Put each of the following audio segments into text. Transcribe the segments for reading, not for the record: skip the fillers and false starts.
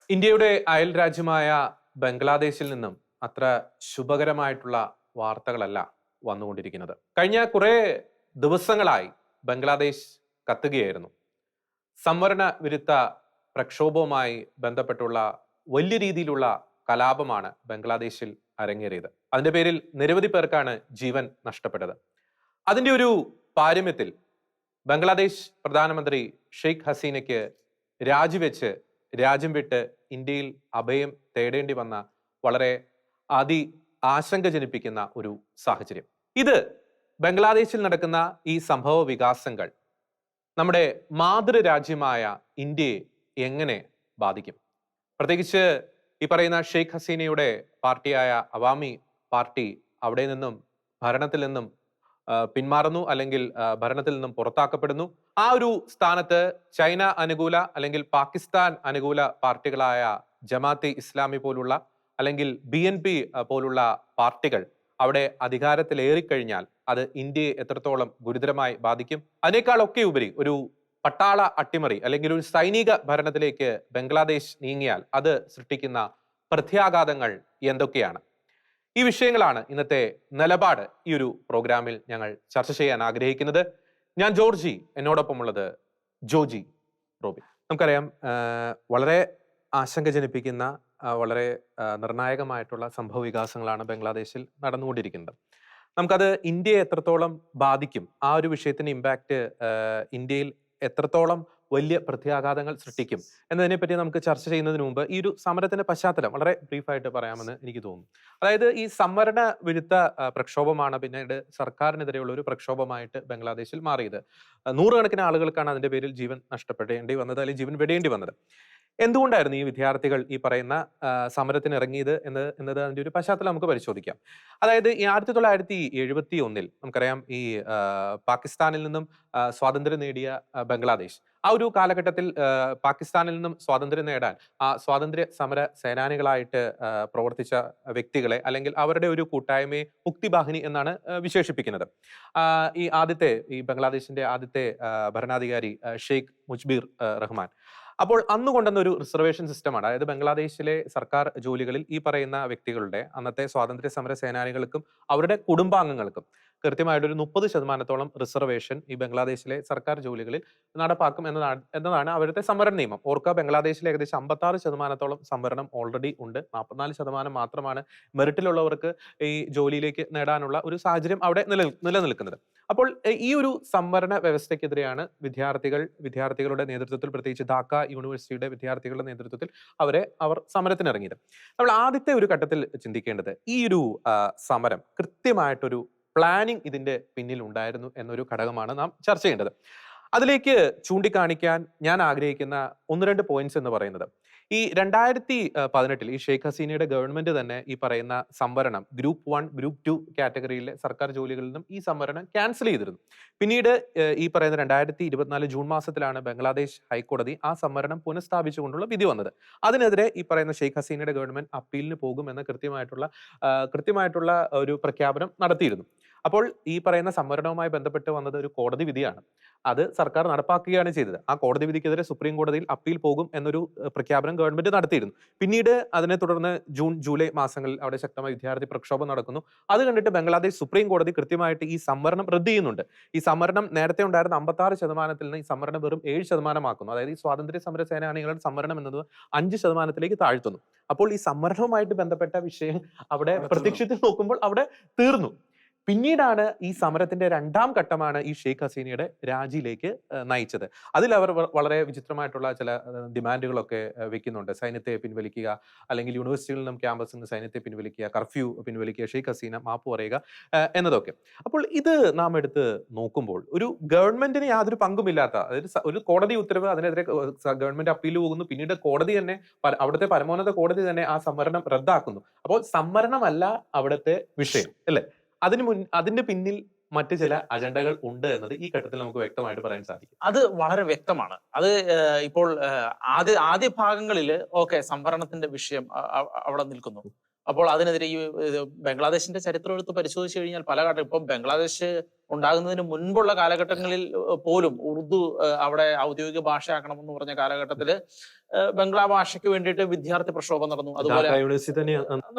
ഇന്ത്യയുടെ അയൽ രാജ്യമായ ബംഗ്ലാദേശിൽ നിന്നും അത്ര ശുഭകരമായിട്ടുള്ള വാർത്തകളല്ല വന്നുകൊണ്ടിരിക്കുന്നത്. കഴിഞ്ഞ കുറെ ദിവസങ്ങളായി ബംഗ്ലാദേശ് കത്തുകയായിരുന്നു. സംവരണ വിരുദ്ധ പ്രക്ഷോഭവുമായി ബന്ധപ്പെട്ടുള്ള വലിയ രീതിയിലുള്ള കലാപമാണ് ബംഗ്ലാദേശിൽ അരങ്ങേറിയത്. അതിന്റെ പേരിൽ നിരവധി പേർക്കാണ് ജീവൻ നഷ്ടപ്പെട്ടത്. അതിന്റെ ഒരു പാരമ്യത്തിൽ ബംഗ്ലാദേശ് പ്രധാനമന്ത്രി ഷെയ്ഖ് ഹസീനയ്ക്ക് രാജിവെച്ച് രാജ്യം വിട്ട് ഇന്ത്യയിൽ അഭയം തേടേണ്ടി വന്ന വളരെ അതി ആശങ്ക ജനിപ്പിക്കുന്ന ഒരു സാഹചര്യം. ഇത് ബംഗ്ലാദേശിൽ നടക്കുന്ന ഈ സംഭവ വികാസങ്ങൾ നമ്മുടെ മാതൃരാജ്യമായ ഇന്ത്യയെ എങ്ങനെ ബാധിക്കും? പ്രത്യേകിച്ച് ഈ പറയുന്ന ഷെയ്ഖ് ഹസീനയുടെ പാർട്ടിയായ അവാമി പാർട്ടി അവിടെ നിന്നും ഭരണത്തിൽ നിന്നും പിന്മാറുന്നു, അല്ലെങ്കിൽ ഭരണത്തിൽ നിന്നും പുറത്താക്കപ്പെടുന്നു. ആ ഒരു സ്ഥാനത്ത് ചൈന അനുകൂല അല്ലെങ്കിൽ പാകിസ്ഥാൻ അനുകൂല പാർട്ടികളായ ജമാഅത്തെ ഇസ്ലാമി പോലുള്ള അല്ലെങ്കിൽ BNP പോലുള്ള പാർട്ടികൾ അവിടെ അധികാരത്തിലേറിക്കഴിഞ്ഞാൽ അത് ഇന്ത്യയെ എത്രത്തോളം ഗുരുതരമായി ബാധിക്കും? അതിനേക്കാളൊക്കെ ഉപരി ഒരു പട്ടാള അട്ടിമറി അല്ലെങ്കിൽ ഒരു സൈനിക ഭരണത്തിലേക്ക് ബംഗ്ലാദേശ് നീങ്ങിയാൽ അത് സൃഷ്ടിക്കുന്ന പ്രത്യാഘാതങ്ങൾ എന്തൊക്കെയാണ്? ഈ വിഷയങ്ങളാണ് ഇന്നത്തെ നിലപാട് ഈ ഒരു പ്രോഗ്രാമിൽ ഞങ്ങൾ ചർച്ച ചെയ്യാൻ ആഗ്രഹിക്കുന്നത്. ഞാൻ ജോർജി, എന്നോടൊപ്പമുള്ളത് ജോജി റോബിൻ. നമുക്കറിയാം, വളരെ ആശങ്ക ജനിപ്പിക്കുന്ന വളരെ നിർണായകമായിട്ടുള്ള സംഭവ വികാസങ്ങളാണ് ബംഗ്ലാദേശിൽ നടന്നുകൊണ്ടിരിക്കുന്നത്. നമുക്കത് ഇന്ത്യയെ എത്രത്തോളം ബാധിക്കും, ആ ഒരു വിഷയത്തിന്റെ ഇമ്പാക്റ്റ് ഇന്ത്യയിൽ എത്രത്തോളം വലിയ പ്രത്യാഘാതങ്ങൾ സൃഷ്ടിക്കും എന്നതിനെപ്പറ്റി നമുക്ക് ചർച്ച ചെയ്യുന്നതിന് മുമ്പ് ഈ ഒരു സമരത്തിന്റെ പശ്ചാത്തലം വളരെ ബ്രീഫായിട്ട് പറയാമെന്ന് എനിക്ക് തോന്നുന്നു. അതായത് ഈ സംവരണ വിരുദ്ധ പ്രക്ഷോഭമാണ് പിന്നീട് സർക്കാരിനെതിരെയുള്ള ഒരു പ്രക്ഷോഭമായിട്ട് ബംഗ്ലാദേശിൽ മാറിയത്. നൂറുകണക്കിന് ആളുകൾക്കാണ് അതിന്റെ പേരിൽ ജീവൻ നഷ്ടപ്പെടേണ്ടി വന്നത്, അല്ലെങ്കിൽ ജീവൻ വെടിയേണ്ടി വന്നത്. എന്തുകൊണ്ടായിരുന്നു ഈ വിദ്യാർത്ഥികൾ ഈ പറയുന്ന സമരത്തിന് ഇറങ്ങിയത് എന്നത് അതിന്റെ ഒരു പശ്ചാത്തലം നമുക്ക് പരിശോധിക്കാം. അതായത് ഈ 1971 നമുക്കറിയാം, ഈ പാകിസ്ഥാനിൽ നിന്നും സ്വാതന്ത്ര്യം നേടിയ ബംഗ്ലാദേശ്, ആ ഒരു കാലഘട്ടത്തിൽ പാകിസ്ഥാനിൽ നിന്നും സ്വാതന്ത്ര്യം നേടാൻ ആ സ്വാതന്ത്ര്യ സമര സേനാനികളായിട്ട് പ്രവർത്തിച്ച വ്യക്തികളെ അല്ലെങ്കിൽ അവരുടെ ഒരു കൂട്ടായ്മയെ മുക്തിബാഹിനി എന്നാണ് വിശേഷിപ്പിക്കുന്നത്. ഈ ബംഗ്ലാദേശിന്റെ ആദ്യത്തെ ഭരണാധികാരി ഷെയ്ഖ് മുജ്ബീർ റഹ്മാൻ. അപ്പോൾ അന്ന് കൊണ്ടുവന്ന ഒരു റിസർവേഷൻ സിസ്റ്റമാണ്. അതായത് ബംഗ്ലാദേശിലെ സർക്കാർ ജോലികളിൽ ഈ പറയുന്ന വ്യക്തികളുടെ, അന്നത്തെ സ്വാതന്ത്ര്യ സമര സേനാനികൾക്കും അവരുടെ കുടുംബാംഗങ്ങൾക്കും കൃത്യമായിട്ടൊരു 30% റിസർവേഷൻ ഈ ബംഗ്ലാദേശിലെ സർക്കാർ ജോലികളിൽ നടപ്പാക്കും എന്നതാണ് അവരുടെ സംവരണ നിയമം. ഓർക്കുക, ബംഗ്ലാദേശിൽ ഏകദേശം 56% സംവരണം ഓൾറെഡി ഉണ്ട്. 44% മാത്രമാണ് മെറിറ്റിലുള്ളവർക്ക് ഈ ജോലിയിലേക്ക് നേടാനുള്ള ഒരു സാഹചര്യം അവിടെ നിലനിൽക്കുന്നത്. അപ്പോൾ ഈ ഒരു സംവരണ വ്യവസ്ഥയ്ക്കെതിരെയാണ് വിദ്യാർത്ഥികളുടെ നേതൃത്വത്തിൽ, പ്രത്യേകിച്ച് ധാക്ക യൂണിവേഴ്സിറ്റിയുടെ വിദ്യാർത്ഥികളുടെ നേതൃത്വത്തിൽ അവർ സമരത്തിനിറങ്ങിയത്. നമ്മൾ ആദ്യത്തെ ഒരു ഘട്ടത്തിൽ ചിന്തിക്കേണ്ടത്, ഈ ഒരു സമരം കൃത്യമായിട്ടൊരു പ്ലാനിങ് ഇതിന്റെ പിന്നിൽ ഉണ്ടായിരുന്നു എന്നൊരു ഘടകമാണ് നാം ചർച്ച ചെയ്യേണ്ടത്. അതിലേക്ക് ചൂണ്ടിക്കാണിക്കാൻ ഞാൻ ആഗ്രഹിക്കുന്ന 1-2 പോയിന്റ്സ് എന്ന് പറയുന്നത്, ഈ 2018 ഈ ഷെയ്ഖ് ഹസീനയുടെ ഗവൺമെന്റ് തന്നെ ഈ പറയുന്ന സംവരണം ഗ്രൂപ്പ് 1, ഗ്രൂപ്പ് 2 കാറ്റഗറിയിലെ സർക്കാർ ജോലികളിൽ നിന്നും ഈ സംവരണം ക്യാൻസൽ ചെയ്തിരുന്നു. പിന്നീട് ഈ പറയുന്ന 2024 ജൂൺ മാസത്തിലാണ് ബംഗ്ലാദേശ് ഹൈക്കോടതി ആ സംവരണം പുനഃസ്ഥാപിച്ചുകൊണ്ടുള്ള വിധി വന്നത്. അതിനെതിരെ ഈ പറയുന്ന ഷെയ്ഖ് ഹസീനയുടെ ഗവൺമെന്റ് അപ്പീലിന് പോകുമെന്ന് കൃത്യമായിട്ടുള്ള ഒരു പ്രഖ്യാപനം നടത്തിയിരുന്നു. അപ്പോൾ ഈ പറയുന്ന സംവരണവുമായി ബന്ധപ്പെട്ട് വന്നത് ഒരു കോടതി വിധിയാണ്. അത് സർക്കാർ നടപ്പാക്കുകയാണ് ചെയ്തത്. ആ കോടതി വിധിക്കെതിരെ സുപ്രീം കോടതിയിൽ അപ്പീൽ പോകും എന്നൊരു പ്രഖ്യാപനം ഗവൺമെന്റ് നടത്തിയിരുന്നു. പിന്നീട് അതിനെ തുടർന്ന് ജൂൺ ജൂലൈ മാസങ്ങളിൽ അവിടെ ശക്തമായ വിദ്യാർത്ഥി പ്രക്ഷോഭം നടക്കുന്നു. അത് കണ്ടിട്ട് ബംഗ്ലാദേശ് സുപ്രീം കോടതി കൃത്യമായിട്ട് ഈ സംവരണം റദ്ദ് ചെയ്യുന്നുണ്ട്. ഈ സംവരണം നേരത്തെ ഉണ്ടായിരുന്ന 56% നിന്ന് ഈ സംവരണം വെറും 7% അതായത് ഈ സ്വാതന്ത്ര്യ സമര സേനാനികളുടെ സംവരണം എന്നത് 5% താഴ്ത്തുന്നു. അപ്പോൾ ഈ സംവരണവുമായിട്ട് ബന്ധപ്പെട്ട വിഷയം അവിടെ പ്രത്യക്ഷത്തിൽ നോക്കുമ്പോൾ അവിടെ തീർന്നു. പിന്നീടാണ് ഈ സമരത്തിന്റെ 2ാം ഘട്ടമാണ് ഈ ഷെയ്ഖ് ഹസീനയുടെ രാജിയിലേക്ക് നയിച്ചത്. അതിൽ അവർ വളരെ വിചിത്രമായിട്ടുള്ള ചില ഡിമാൻഡുകളൊക്കെ വെക്കുന്നുണ്ട്. സൈന്യത്തെ പിൻവലിക്കുക, അല്ലെങ്കിൽ യൂണിവേഴ്സിറ്റികളിൽ നിന്നും ക്യാമ്പസിൽ നിന്ന് സൈന്യത്തെ പിൻവലിക്കുക, കർഫ്യൂ പിൻവലിക്കുക, ഷെയ്ഖ് ഹസീന മാപ്പ് പറയുക എന്നതൊക്കെ. അപ്പോൾ ഇത് നാം എടുത്ത് നോക്കുമ്പോൾ ഒരു ഗവൺമെന്റിന് യാതൊരു പങ്കുമില്ലാത്ത, അതായത് ഒരു കോടതി ഉത്തരവ്, അതിനെതിരെ ഗവൺമെന്റ് അപ്പീൽ പോകുന്നു, പിന്നീട് കോടതി തന്നെ, അവിടുത്തെ പരമോന്നത കോടതി തന്നെ ആ സംവരണം റദ്ദാക്കുന്നു. അപ്പോൾ സംവരണമല്ല അവിടുത്തെ വിഷയം, അല്ലെ? അതിന്റെ പിന്നിൽ മറ്റു ചില അജണ്ടകൾ ഉണ്ട് എന്നത് ഈ ഘട്ടത്തിൽ നമുക്ക് വ്യക്തമായിട്ട് പറയാൻ സാധിക്കും. അത് വളരെ വ്യക്തമാണ്. അത് ഇപ്പോൾ ആദ്യ ഭാഗങ്ങളിൽ സംവരണത്തിന്റെ വിഷയം അവിടെ നിൽക്കുന്നു. അപ്പോൾ അതിനെതിരെ ഈ ബംഗ്ലാദേശിന്റെ ചരിത്രം എടുത്ത് പരിശോധിച്ചു കഴിഞ്ഞാൽ പല ഘട്ടം, ഇപ്പം ബംഗ്ലാദേശ് ഉണ്ടാകുന്നതിന് മുൻപുള്ള കാലഘട്ടങ്ങളിൽ പോലും ഉറുദു അവിടെ ഔദ്യോഗിക ഭാഷയാക്കണമെന്ന് പറഞ്ഞ കാലഘട്ടത്തില് ബംഗ്ലാ ഭാഷയ്ക്ക് വേണ്ടിയിട്ട് വിദ്യാർത്ഥി പ്രക്ഷോഭം നടന്നു. അതുപോലെ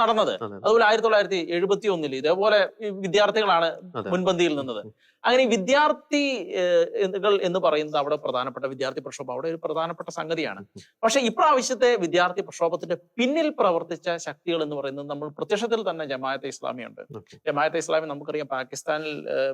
നടന്നത്. അതുപോലെ 1971 ഇതേപോലെ വിദ്യാർത്ഥികളാണ് മുൻപന്തിയിൽ നിന്നത്. അങ്ങനെ വിദ്യാർത്ഥികൾ എന്ന് പറയുന്നത് അവിടെ പ്രധാനപ്പെട്ട വിദ്യാർത്ഥി പ്രക്ഷോഭം അവിടെ ഒരു പ്രധാനപ്പെട്ട സംഗതിയാണ്. പക്ഷെ ഇപ്രാവശ്യത്തെ വിദ്യാർത്ഥി പ്രക്ഷോഭത്തിന്റെ പിന്നിൽ പ്രവർത്തിച്ച ശക്തികൾ എന്ന് പറയുന്നത് നമ്മൾ പ്രത്യക്ഷത്തിൽ തന്നെ ജമാഅത്തെ ഇസ്ലാമിയുണ്ട്. ജമാഅത്തെ ഇസ്ലാമി നമുക്കറിയാം പാകിസ്ഥാനിൽ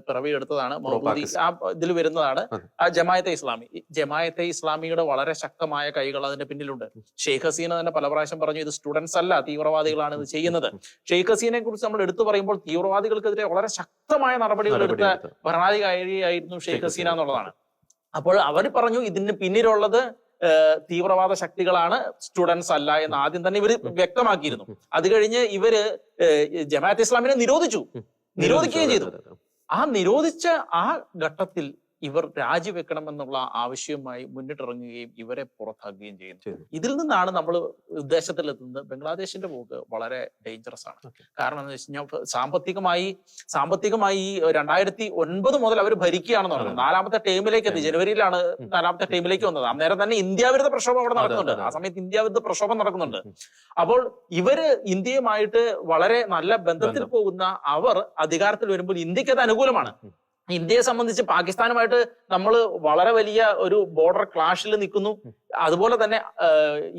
പിറവിയെടുത്തതാണ്, മൗദൂദി ആ ഇതിൽ വരുന്നതാണ് ആ ജമാഅത്തെ ഇസ്ലാമി. ജമാഅത്തെ ഇസ്ലാമിയുടെ വളരെ ശക്തമായ കൈകൾ അതിന്റെ പിന്നിലുണ്ട്. ഷെയ്ഖ് ഹസീന തന്നെ പല പ്രാവശ്യം പറഞ്ഞു ഇത് സ്റ്റുഡൻസ് അല്ല, തീവ്രവാദികളാണ് ഇത് ചെയ്യുന്നത്. ഷെയ്ഖ് ഹസീനെ കുറിച്ച് നമ്മൾ എടുത്തു പറയുമ്പോൾ തീവ്രവാദികൾക്കെതിരെ വളരെ ശക്തമായ നടപടികൾ എടുത്ത ഭരണാധികാരിയായിരുന്നു ഷെയ്ഖ് ഹസീന എന്നുള്ളതാണ്. അപ്പോൾ അവർ പറഞ്ഞു ഇതിന് പിന്നിലുള്ളത് തീവ്രവാദ ശക്തികളാണ്, സ്റ്റുഡൻസ് അല്ല എന്ന് ആദ്യം തന്നെ ഇവർ വ്യക്തമാക്കിയിരുന്നു. അത് കഴിഞ്ഞ് ഇവര് ജമാഅത്തെ ഇസ്ലാമിനെ നിരോധിക്കുകയും ചെയ്തു. ആ നിരോധിച്ച ആ ഘട്ടത്തിൽ ഇവർ രാജിവെക്കണമെന്നുള്ള ആവശ്യവുമായി മുന്നിട്ടിറങ്ങുകയും ഇവരെ പുറത്താക്കുകയും ചെയ്യുന്നു. ഇതിൽ നിന്നാണ് നമ്മൾ ഉദ്ദേശത്തിലെത്തുന്നത്. ബംഗ്ലാദേശിന്റെ പോക്ക് വളരെ ഡേഞ്ചറസ് ആണ്. കാരണം എന്താ വെച്ച് കഴിഞ്ഞാൽ സാമ്പത്തികമായി 2009 മുതൽ അവർ ഭരിക്കുകയാണെന്ന് പറഞ്ഞത്. 4ാമത്തെ ടൈമിലേക്ക് എത്തി. ജനുവരിയിലാണ് 4ാമത്തെ ടൈമിലേക്ക് വന്നത്. അന്നേരം തന്നെ ഇന്ത്യ വിരുദ്ധ പ്രക്ഷോഭം അവിടെ നടക്കുന്നുണ്ട്. ആ സമയത്ത് ഇന്ത്യ വിരുദ്ധ പ്രക്ഷോഭം നടക്കുന്നുണ്ട്. അപ്പോൾ ഇവര് ഇന്ത്യയുമായിട്ട് വളരെ നല്ല ബന്ധത്തിൽ പോകുന്ന അവർ അധികാരത്തിൽ വരുമ്പോൾ ഇന്ത്യക്ക് അത് അനുകൂലമാണ്. ഇന്ത്യയെ സംബന്ധിച്ച് പാകിസ്ഥാനുമായിട്ട് നമ്മൾ വളരെ വലിയ ഒരു ബോർഡർ ക്ലാഷിൽ നിൽക്കുന്നു. അതുപോലെ തന്നെ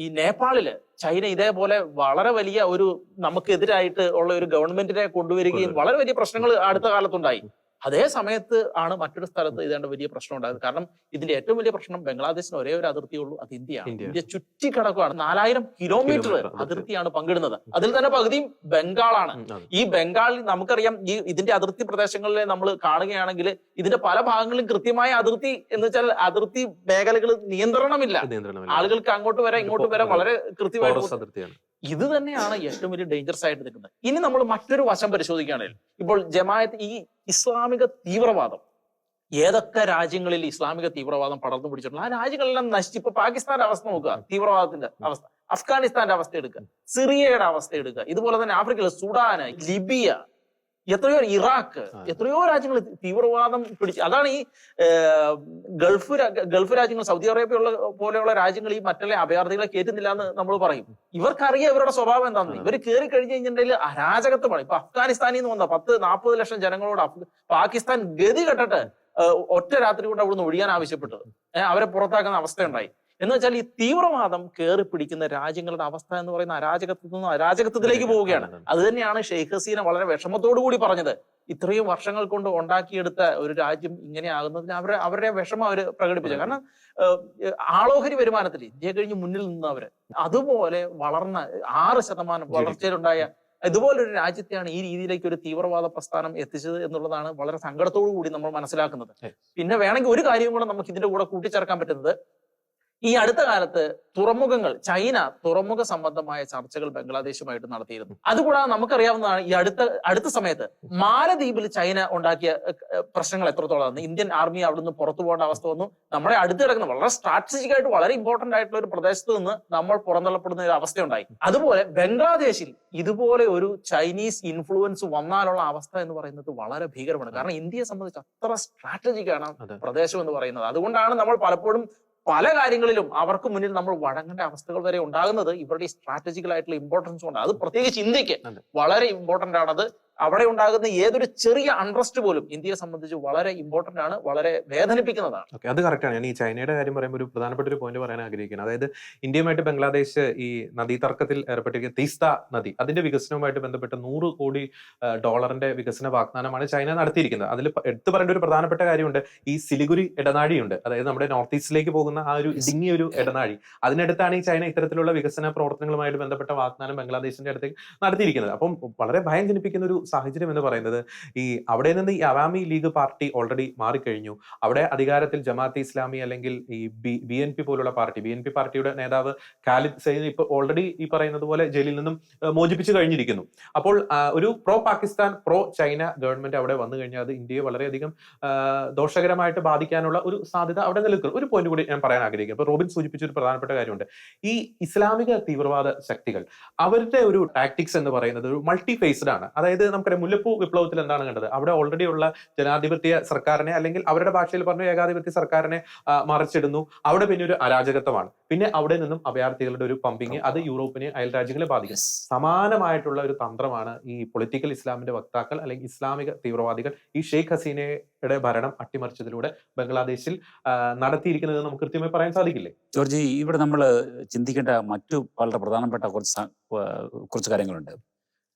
ഈ നേപ്പാളില് ചൈന ഇതേപോലെ വളരെ വലിയ ഒരു നമുക്കെതിരായിട്ട് ഉള്ള ഒരു ഗവൺമെന്റിനെ കൊണ്ടുവരികയും വളരെ വലിയ പ്രശ്നങ്ങൾ അടുത്ത കാലത്തുണ്ടായി. അതേ സമയത്ത് ആണ് മറ്റൊരു സ്ഥലത്ത് ഇതേണ്ട വലിയ പ്രശ്നം ഉണ്ടായത്. കാരണം ഇതിന്റെ ഏറ്റവും വലിയ പ്രശ്നം ബംഗ്ലാദേശിന് ഒരേ ഒരു അതിർത്തിയുള്ളൂ, അത് ഇന്ത്യയാണ്. ഇന്ത്യ ചുറ്റിക്കടക്കുകയാണ്. 4000 കിലോമീറ്റർ അതിർത്തിയാണ് പങ്കിടുന്നത്. അതിൽ തന്നെ പകുതിയും ബംഗാളാണ്. ഈ ബംഗാളിൽ നമുക്കറിയാം ഇതിന്റെ അതിർത്തി പ്രദേശങ്ങളിലെ നമ്മൾ കാണുകയാണെങ്കിൽ ഇതിന്റെ പല ഭാഗങ്ങളിലും കൃത്യമായ അതിർത്തി എന്ന് വെച്ചാൽ അതിർത്തി മേഖലകൾ നിയന്ത്രണമില്ല. ആളുകൾക്ക് അങ്ങോട്ട് വരാം ഇങ്ങോട്ട് വരാം വളരെ കൃത്യമായിട്ട്. ഇത് തന്നെയാണ് ഏറ്റവും വലിയ ഡേഞ്ചറസ് ആയിട്ട് നിൽക്കുന്നത്. ഇനി നമ്മൾ മറ്റൊരു വശം പരിശോധിക്കുകയാണെങ്കിൽ ഇപ്പോൾ ജമാഅത്ത് ഈ ഇസ്ലാമിക തീവ്രവാദം ഏതൊക്കെ രാജ്യങ്ങളിൽ ഇസ്ലാമിക തീവ്രവാദം പടർന്നു പിടിച്ചിട്ടുണ്ട് ആ രാജ്യങ്ങളെല്ലാം നശിച്ചു. ഇപ്പൊ പാകിസ്ഥാന്റെ അവസ്ഥ നോക്കുക, തീവ്രവാദത്തിന്റെ അവസ്ഥ, അഫ്ഗാനിസ്ഥാന്റെ അവസ്ഥ എടുക്കുക, സിറിയയുടെ അവസ്ഥ എടുക്കുക, ഇതുപോലെ തന്നെ ആഫ്രിക്കയിലെ സുഡാന്, ലിബിയ, എത്രയോ ഇറാഖ്, എത്രയോ രാജ്യങ്ങൾ തീവ്രവാദം പിടിച്ച്. അതാണ് ഈ ഗൾഫ് രാജ്യങ്ങൾ, സൗദി അറേബ്യ പോലെയുള്ള രാജ്യങ്ങൾ ഈ മറ്റുള്ള അഭയാർത്ഥികളെ കയറ്റുന്നില്ല എന്ന് നമ്മൾ പറയും. ഇവർക്കറിയാം ഇവരുടെ സ്വഭാവം എന്താണെന്ന്. ഇവർ കയറി കഴിഞ്ഞ് കഴിഞ്ഞിട്ടുണ്ടെങ്കിൽ അരാജകത്വമാണ്. ഇപ്പൊ അഫ്ഗാനിസ്ഥാനിൽ നിന്ന് വന്ന 10-40 ലക്ഷം ജനങ്ങളോട് പാകിസ്ഥാൻ ഗതി കെട്ടിട്ട് ഒറ്റ രാത്രി കൊണ്ട് അവിടുന്ന് ഒഴിയാൻ ആവശ്യപ്പെട്ടത്. അവരെ പുറത്താക്കുന്ന അവസ്ഥയുണ്ടായി. എന്ന് വെച്ചാൽ ഈ തീവ്രവാദം കയറി പിടിക്കുന്ന രാജ്യങ്ങളുടെ അവസ്ഥ എന്ന് പറയുന്ന അരാജകത്വത്തിൽ നിന്ന് അരാജകത്വത്തിലേക്ക് പോവുകയാണ്. അത് തന്നെയാണ് ഷെയ്ഖ് ഹസീന വളരെ വിഷമത്തോടു കൂടി പറഞ്ഞത്. ഇത്രയും വർഷങ്ങൾ കൊണ്ട് ഉണ്ടാക്കിയെടുത്ത ഒരു രാജ്യം ഇങ്ങനെയാകുന്നതിന് അവരുടെ വിഷമം അവർ പ്രകടിപ്പിച്ചത്. കാരണം ആളോഹരി വരുമാനത്തിൽ ഇന്ത്യ കഴിഞ്ഞ് മുന്നിൽ നിന്നവര് അതുപോലെ വളർന്ന 6% വളർച്ചയിലുണ്ടായ ഇതുപോലൊരു രാജ്യത്തെയാണ് ഈ രീതിയിലേക്ക് ഒരു തീവ്രവാദ പ്രസ്ഥാനം എത്തിച്ചത് എന്നുള്ളതാണ് വളരെ സങ്കടത്തോടു കൂടി നമ്മൾ മനസ്സിലാക്കുന്നത്. പിന്നെ വേണമെങ്കിൽ ഒരു കാര്യം കൂടെ നമുക്ക് ഇതിന്റെ കൂടെ കൂട്ടിച്ചേർക്കാൻ പറ്റുന്നത്, ഈ അടുത്ത കാലത്ത് ചൈന തുറമുഖ സംബന്ധമായ ചർച്ചകൾ ബംഗ്ലാദേശുമായിട്ട് നടത്തിയിരുന്നു. അതുകൂടാതെ നമുക്കറിയാവുന്നതാണ് ഈ അടുത്ത സമയത്ത് മാലദ്വീപിൽ ചൈന ഉണ്ടാക്കിയ പ്രശ്നങ്ങൾ എത്രത്തോളം. ഇന്ത്യൻ ആർമി അവിടെ നിന്ന് പുറത്തു പോകേണ്ട അവസ്ഥ വന്നു. നമ്മുടെ അടുത്ത് കിടക്കുന്ന വളരെ സ്ട്രാറ്റജിക് ആയിട്ട് വളരെ ഇമ്പോർട്ടന്റ് ആയിട്ടുള്ള ഒരു പ്രദേശത്ത് നിന്ന് നമ്മൾ പുറന്തള്ളപ്പെടുന്ന ഒരു അവസ്ഥയുണ്ടായി. അതുപോലെ ബംഗ്ലാദേശിൽ ഇതുപോലെ ഒരു ചൈനീസ് ഇൻഫ്ലുവൻസ് വന്നാലുള്ള അവസ്ഥ എന്ന് പറയുന്നത് വളരെ ഭീകരമാണ്. കാരണം ഇന്ത്യയെ സംബന്ധിച്ച് അത്ര സ്ട്രാറ്റജിക് ആണ് പ്രദേശം എന്ന് പറയുന്നത്. അതുകൊണ്ടാണ് നമ്മൾ പലപ്പോഴും പല കാര്യങ്ങളിലും അവർക്ക് മുന്നിൽ നമ്മൾ വഴങ്ങേണ്ട അവസ്ഥകൾ വരെ ഉണ്ടാകുന്നത് ഇവരുടെ സ്ട്രാറ്റജിക്കൽ ആയിട്ടുള്ള ഇമ്പോർട്ടൻസ് കൊണ്ട്. അത് പ്രത്യേകിച്ച് ഇന്ത്യക്ക് വളരെ ഇമ്പോർട്ടന്റ് ആണത്. അവിടെ ഉണ്ടാകുന്ന ഏതൊരു ചെറിയ അൺട്രസ്റ്റ് പോലും ഇന്ത്യയെ സംബന്ധിച്ച് വളരെ ഇമ്പോർട്ടന്റ് ആണ്, വളരെ വേദനിപ്പിക്കുന്നതാണ്. ഓക്കെ, അത് കറക്റ്റാണ്. ഞാൻ ഈ ചൈനയുടെ കാര്യം പറയുമ്പോൾ ഒരു പ്രധാനപ്പെട്ട ഒരു പോയിന്റ് പറയാൻ ആഗ്രഹിക്കുന്നത്, അതായത് ഇന്ത്യയുമായിട്ട് ബംഗ്ലാദേശ് ഈ നദീതർക്കത്തിൽ ഏർപ്പെട്ടിരിക്കുന്ന തീസ്ത നദി അതിന്റെ വികസനവുമായിട്ട് ബന്ധപ്പെട്ട് $100 കോടി വികസന വാഗ്ദാനമാണ് ചൈന നടത്തിയിരിക്കുന്നത്. അതിൽ എടുത്തു പറയേണ്ട ഒരു പ്രധാനപ്പെട്ട കാര്യമുണ്ട്. ഈ സിലിഗുരി ഇടനാഴിയുണ്ട്, അതായത് നമ്മുടെ നോർത്ത് ഈസ്റ്റിലേക്ക് പോകുന്ന ആ ഒരു ഇടുങ്ങിയ ഒരു ഇടനാഴി, അതിനടുത്താണ് ഈ ചൈന ഇത്തരത്തിലുള്ള വികസന പ്രവർത്തനങ്ങളുമായിട്ട് ബന്ധപ്പെട്ട വാഗ്ദാനം ബംഗ്ലാദേശിന്റെ അടുത്തേക്ക് നടത്തിയിരിക്കുന്നത്. അപ്പം വളരെ ഭയം ജനിപ്പിക്കുന്ന ഒരു സാഹചര്യം എന്ന് പറയുന്നത്, ഈ അവിടെ നിന്ന് ഈ അവാമി ലീഗ് പാർട്ടി ഓൾറെഡി മാറിക്കഴിഞ്ഞു. അവിടെ അധികാരത്തിൽ ജമാഅത്തെ ഇസ്ലാമി അല്ലെങ്കിൽ ഈ BNP പോലുള്ള പാർട്ടി, BNP പാർട്ടിയുടെ നേതാവ് ഖാലിദ് സയ്യിദ് ഇപ്പൊ ഓൾറെഡി ഈ പറയുന്നത് പോലെ ജയിലിൽ നിന്നും മോചിപ്പിച്ചു കഴിഞ്ഞിരിക്കുന്നു. അപ്പോൾ ഒരു pro Pakistan pro China government അവിടെ വന്നു കഴിഞ്ഞാൽ അത് ഇന്ത്യയെ വളരെയധികം ദോഷകരമായിട്ട് ബാധിക്കാനുള്ള ഒരു സാധ്യത അവിടെ നിലനിൽക്കും. ഒരു പോയിന്റ് കൂടി ഞാൻ പറയാൻ ആഗ്രഹിക്കും. അപ്പൊ റോബിൻ സൂചിപ്പിച്ച ഒരു പ്രധാനപ്പെട്ട കാര്യമുണ്ട്. ഈ ഇസ്ലാമിക തീവ്രവാദ ശക്തികൾ അവരുടെ ഒരു ടാക്ടിക്സ് എന്ന് പറയുന്നത് ഒരു മൾട്ടി ഫേസ്ഡ് ആണ്. അതായത് നമുക്കറിയാം മുല്ലപ്പൂ വിപ്ലവത്തിൽ എന്താണ് കണ്ടത്? അവിടെ ഓൾറെഡി ഉള്ള ജനാധിപത്യ സർക്കാരിനെ, അല്ലെങ്കിൽ അവരുടെ ഭാഷയിൽ പറഞ്ഞ ഏകാധിപത്യ സർക്കാരിനെ മറിച്ചിടുന്നു. അവിടെ പിന്നെ ഒരു അരാജകത്വമാണ്. പിന്നെ അവിടെ നിന്നും അഭയാർത്ഥികളുടെ ഒരു പമ്പിങ്, അത് യൂറോപ്പിനെ, അയൽ രാജ്യങ്ങളെ ബാധിക്കും. സമാനമായിട്ടുള്ള ഒരു തന്ത്രമാണ് ഈ പൊളിറ്റിക്കൽ ഇസ്ലാമിന്റെ വക്താക്കൾ അല്ലെങ്കിൽ ഇസ്ലാമിക തീവ്രവാദികൾ ഈ ഷെയ്ഖ് ഹസീനയുടെ ഭരണം അട്ടിമറിച്ചതിലൂടെ ബംഗ്ലാദേശിൽ നടത്തിയിരിക്കുന്നത് നമുക്ക് കൃത്യമായി പറയാൻ സാധിക്കില്ലേ? ജോർജ്, ഇവിടെ നമ്മൾ ചിന്തിക്കേണ്ട മറ്റു വളരെ പ്രധാനപ്പെട്ട കുറച്ച് കാര്യങ്ങളുണ്ട്.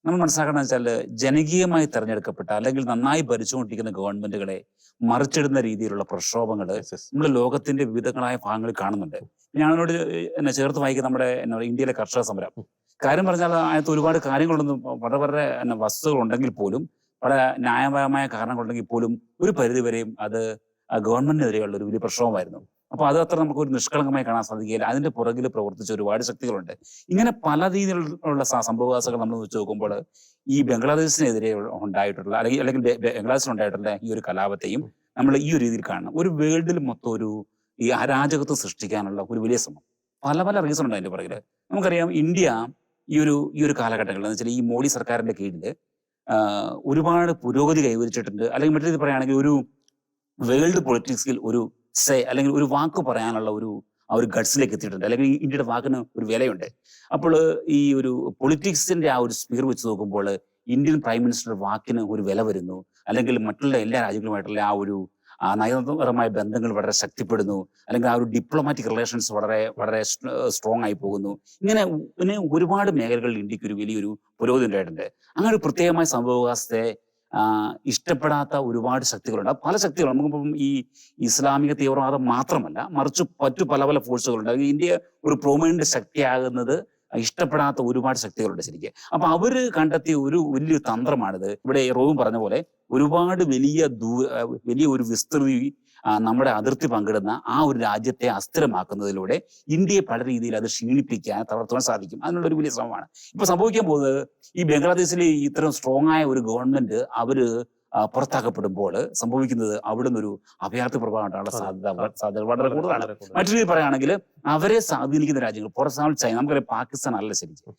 നമ്മൾ മനസ്സിലാക്കണം വെച്ചാൽ, ജനകീയമായി തെരഞ്ഞെടുക്കപ്പെട്ട അല്ലെങ്കിൽ നന്നായി ഭരിച്ചുകൊണ്ടിരിക്കുന്ന ഗവൺമെന്റുകളെ മറിച്ചിടുന്ന രീതിയിലുള്ള പ്രക്ഷോഭങ്ങൾ നമ്മൾ ലോകത്തിന്റെ വിവിധങ്ങളായ ഭാഗങ്ങളിൽ കാണുന്നുണ്ട്. ഞാൻ അതിനോട് എന്നെ ചേർത്ത് വായിക്കുന്ന നമ്മുടെ ഇന്ത്യയിലെ കർഷക സമരം. കാര്യം പറഞ്ഞാൽ അതിനകത്ത് ഒരുപാട് കാര്യങ്ങളൊന്നും വളരെ വളരെ വസ്തുതകൾ ഉണ്ടെങ്കിൽ പോലും, വളരെ ന്യായപരമായ കാരണങ്ങളുണ്ടെങ്കിൽ പോലും ഒരു പരിധിവരെയും അത് ഗവൺമെന്റിനെതിരെയുള്ള ഒരു വലിയ പ്രക്ഷോഭമായിരുന്നു. അപ്പൊ അത് അത്ര നമുക്ക് ഒരു നിഷ്കളങ്കമായി കാണാൻ സാധിക്കില്ല. അതിന്റെ പുറകിൽ പ്രവർത്തിച്ച ഒരുപാട് ശക്തികളുണ്ട്. ഇങ്ങനെ പല രീതിയിലുള്ള സംഭവവികാസങ്ങൾ നമ്മൾ വെച്ച് നോക്കുമ്പോൾ ഈ ബംഗ്ലാദേശിനെതിരെ ഉണ്ടായിട്ടുള്ള അല്ലെങ്കിൽ ബംഗ്ലാദേശിൽ ഉണ്ടായിട്ടുള്ള ഈ ഒരു കലാപത്തെയും നമ്മൾ ഈ ഒരു രീതിയിൽ കാണണം. ഒരു വേൾഡിൽ മൊത്തം ഒരു ഈ അരാജകത്വം സൃഷ്ടിക്കാനുള്ള ഒരു വലിയ ശ്രമം. പല പല റീസൺ ഉണ്ട് അതിന്റെ പുറകില്. നമുക്കറിയാം, ഇന്ത്യ ഈ ഒരു കാലഘട്ടങ്ങളിൽ എന്ന് വെച്ചാൽ ഈ മോഡി സർക്കാരിന്റെ കീഴിൽ ഒരുപാട് പുരോഗതി കൈവരിച്ചിട്ടുണ്ട്. അല്ലെങ്കിൽ മറ്റു രീതിയിൽ പറയുകയാണെങ്കിൽ ഒരു വേൾഡ് പൊളിറ്റിക്സിൽ ഒരു അല്ലെങ്കിൽ ഒരു വാക്ക് പറയാനുള്ള ആ ഒരു ഗഡ്സിലേക്ക് എത്തിയിട്ടുണ്ട്. അല്ലെങ്കിൽ ഇന്ത്യയുടെ വാക്കിന് ഒരു വിലയുണ്ട്. അപ്പോൾ ഈ ഒരു പൊളിറ്റിക്സിന്റെ ആ ഒരു സ്പീർ വെച്ച് നോക്കുമ്പോൾ ഇന്ത്യൻ പ്രൈം മിനിസ്റ്ററുടെ വാക്കിന് ഒരു വില വരുന്നു. അല്ലെങ്കിൽ മറ്റുള്ള എല്ലാ രാജ്യങ്ങളുമായിട്ടുള്ള ആ ഒരു നയതന്ത്രപരമായ ബന്ധങ്ങൾ വളരെ ശക്തിപ്പെടുന്നു. അല്ലെങ്കിൽ ആ ഒരു ഡിപ്ലോമാറ്റിക് റിലേഷൻസ് വളരെ വളരെ സ്ട്രോങ് ആയി പോകുന്നു. ഇങ്ങനെ ഒരുപാട് മേഖലകളിൽ ഇന്ത്യക്ക് ഒരു വലിയൊരു പുരോഗതി ഉണ്ടായിട്ടുണ്ട്. അങ്ങനെ ഒരു പ്രത്യേകമായ സംഭവവികാസത്തെ ഇഷ്ടപ്പെടാത്ത ഒരുപാട് ശക്തികളുണ്ട്. പല ശക്തികളും നമുക്കിപ്പം ഈ ഇസ്ലാമിക തീവ്രവാദം മാത്രമല്ല, മറിച്ച് മറ്റു പല പല ഫോഴ്സുകളുണ്ട്. ഇന്ത്യ ഒരു പ്രൊമിനന്റ് ശക്തിയാകുന്നത് ഇഷ്ടപ്പെടാത്ത ഒരുപാട് ശക്തികളുണ്ട് ശരിക്കും. അപ്പൊ അവര് കണ്ടെത്തിയ ഒരു വലിയൊരു തന്ത്രമാണിത്. ഇവിടെ റോവും പറഞ്ഞ പോലെ ഒരുപാട് വലിയ ഒരു വിസ്തൃതി നമ്മുടെ അതിർത്തി പങ്കിടുന്ന ആ ഒരു രാജ്യത്തെ അസ്ഥിരമാക്കുന്നതിലൂടെ ഇന്ത്യയെ പല രീതിയിൽ അത് ക്ഷീണിപ്പിക്കാൻ, തളർത്തുവാൻ സാധിക്കും. അതിനുള്ള ഒരു വലിയ ശ്രമമാണ് ഇപ്പൊ സംഭവിക്കാൻ പോകുന്നത്. ഈ ബംഗ്ലാദേശിലെ ഇത്തരം സ്ട്രോങ് ആയ ഒരു ഗവൺമെന്റ് അവര് പുറത്താക്കപ്പെടുമ്പോൾ സംഭവിക്കുന്നത് അവിടുന്ന് ഒരു അഭയാർത്ഥി പ്രഭാവം ഉണ്ടാകാനുള്ള സാധ്യത വളരെ കൂടുതലാണ്. മറ്റൊരു രീതി പറയുകയാണെങ്കിൽ, അവരെ സ്വാധീനിക്കുന്ന രാജ്യങ്ങൾ, ഫോർ എക്സാമ്പിൾ ചൈന, നമുക്കറിയാം പാകിസ്ഥാൻ അല്ല ശരിക്കും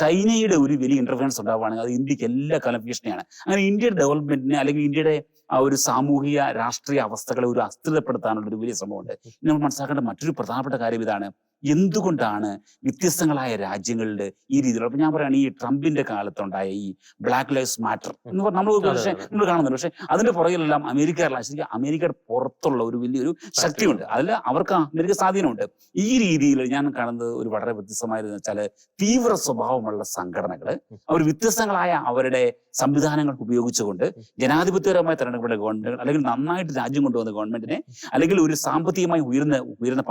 ചൈനയുടെ ഒരു വലിയ ഇന്റർഫറൻസ് ഉണ്ടാവുകയാണെങ്കിൽ അത് ഇന്ത്യക്ക് എല്ലാ കാലം ഭീഷണിയാണ്. അങ്ങനെ ഇന്ത്യയുടെ ഡെവലപ്മെന്റിനെ അല്ലെങ്കിൽ ഇന്ത്യയുടെ ആ ഒരു സാമൂഹിക രാഷ്ട്രീയ അവസ്ഥകളെ ഒരു അസ്ഥിരപ്പെടുത്താനുള്ള ഒരു വലിയ ശ്രമമുണ്ട്. നമ്മൾ മനസ്സിലാക്കേണ്ട മറ്റൊരു പ്രധാനപ്പെട്ട കാര്യം ഇതാണ്: എന്തുകൊണ്ടാണ് വ്യത്യസ്തങ്ങളായ രാജ്യങ്ങളിൽ ഈ രീതിയിലുള്ള, അപ്പൊ ഞാൻ പറയുകയാണ്, ഈ ട്രംപിന്റെ കാലത്തുണ്ടായ ഈ ബ്ലാക്ക് ലൈവ്സ് മാറ്റർ എന്ന് പറഞ്ഞാൽ നമ്മൾ കാണുന്നുണ്ട്. പക്ഷെ അതിന്റെ പുറകിലെല്ലാം ശരിക്കും അമേരിക്കയുടെ പുറത്തുള്ള ഒരു വലിയൊരു ശക്തിയുണ്ട്. അതിൽ അവർക്ക് അമേരിക്ക സ്വാധീനമുണ്ട്. ഈ രീതിയിൽ ഞാൻ കാണുന്നത് ഒരു വളരെ വ്യത്യസ്തമായത് വെച്ചാൽ, തീവ്ര സ്വഭാവമുള്ള സംഘടനകൾ അവർ വ്യത്യസ്തങ്ങളായ അവരുടെ സംവിധാനങ്ങൾ ഉപയോഗിച്ചുകൊണ്ട് ജനാധിപത്യപരമായി തെരഞ്ഞെടുക്കപ്പെട്ട ഗവൺമെന്റുകൾ, അല്ലെങ്കിൽ നന്നായിട്ട് രാജ്യം കൊണ്ടുവന്ന ഗവൺമെന്റിനെ, അല്ലെങ്കിൽ ഒരു സാമ്പത്തികമായി ഉയർന്ന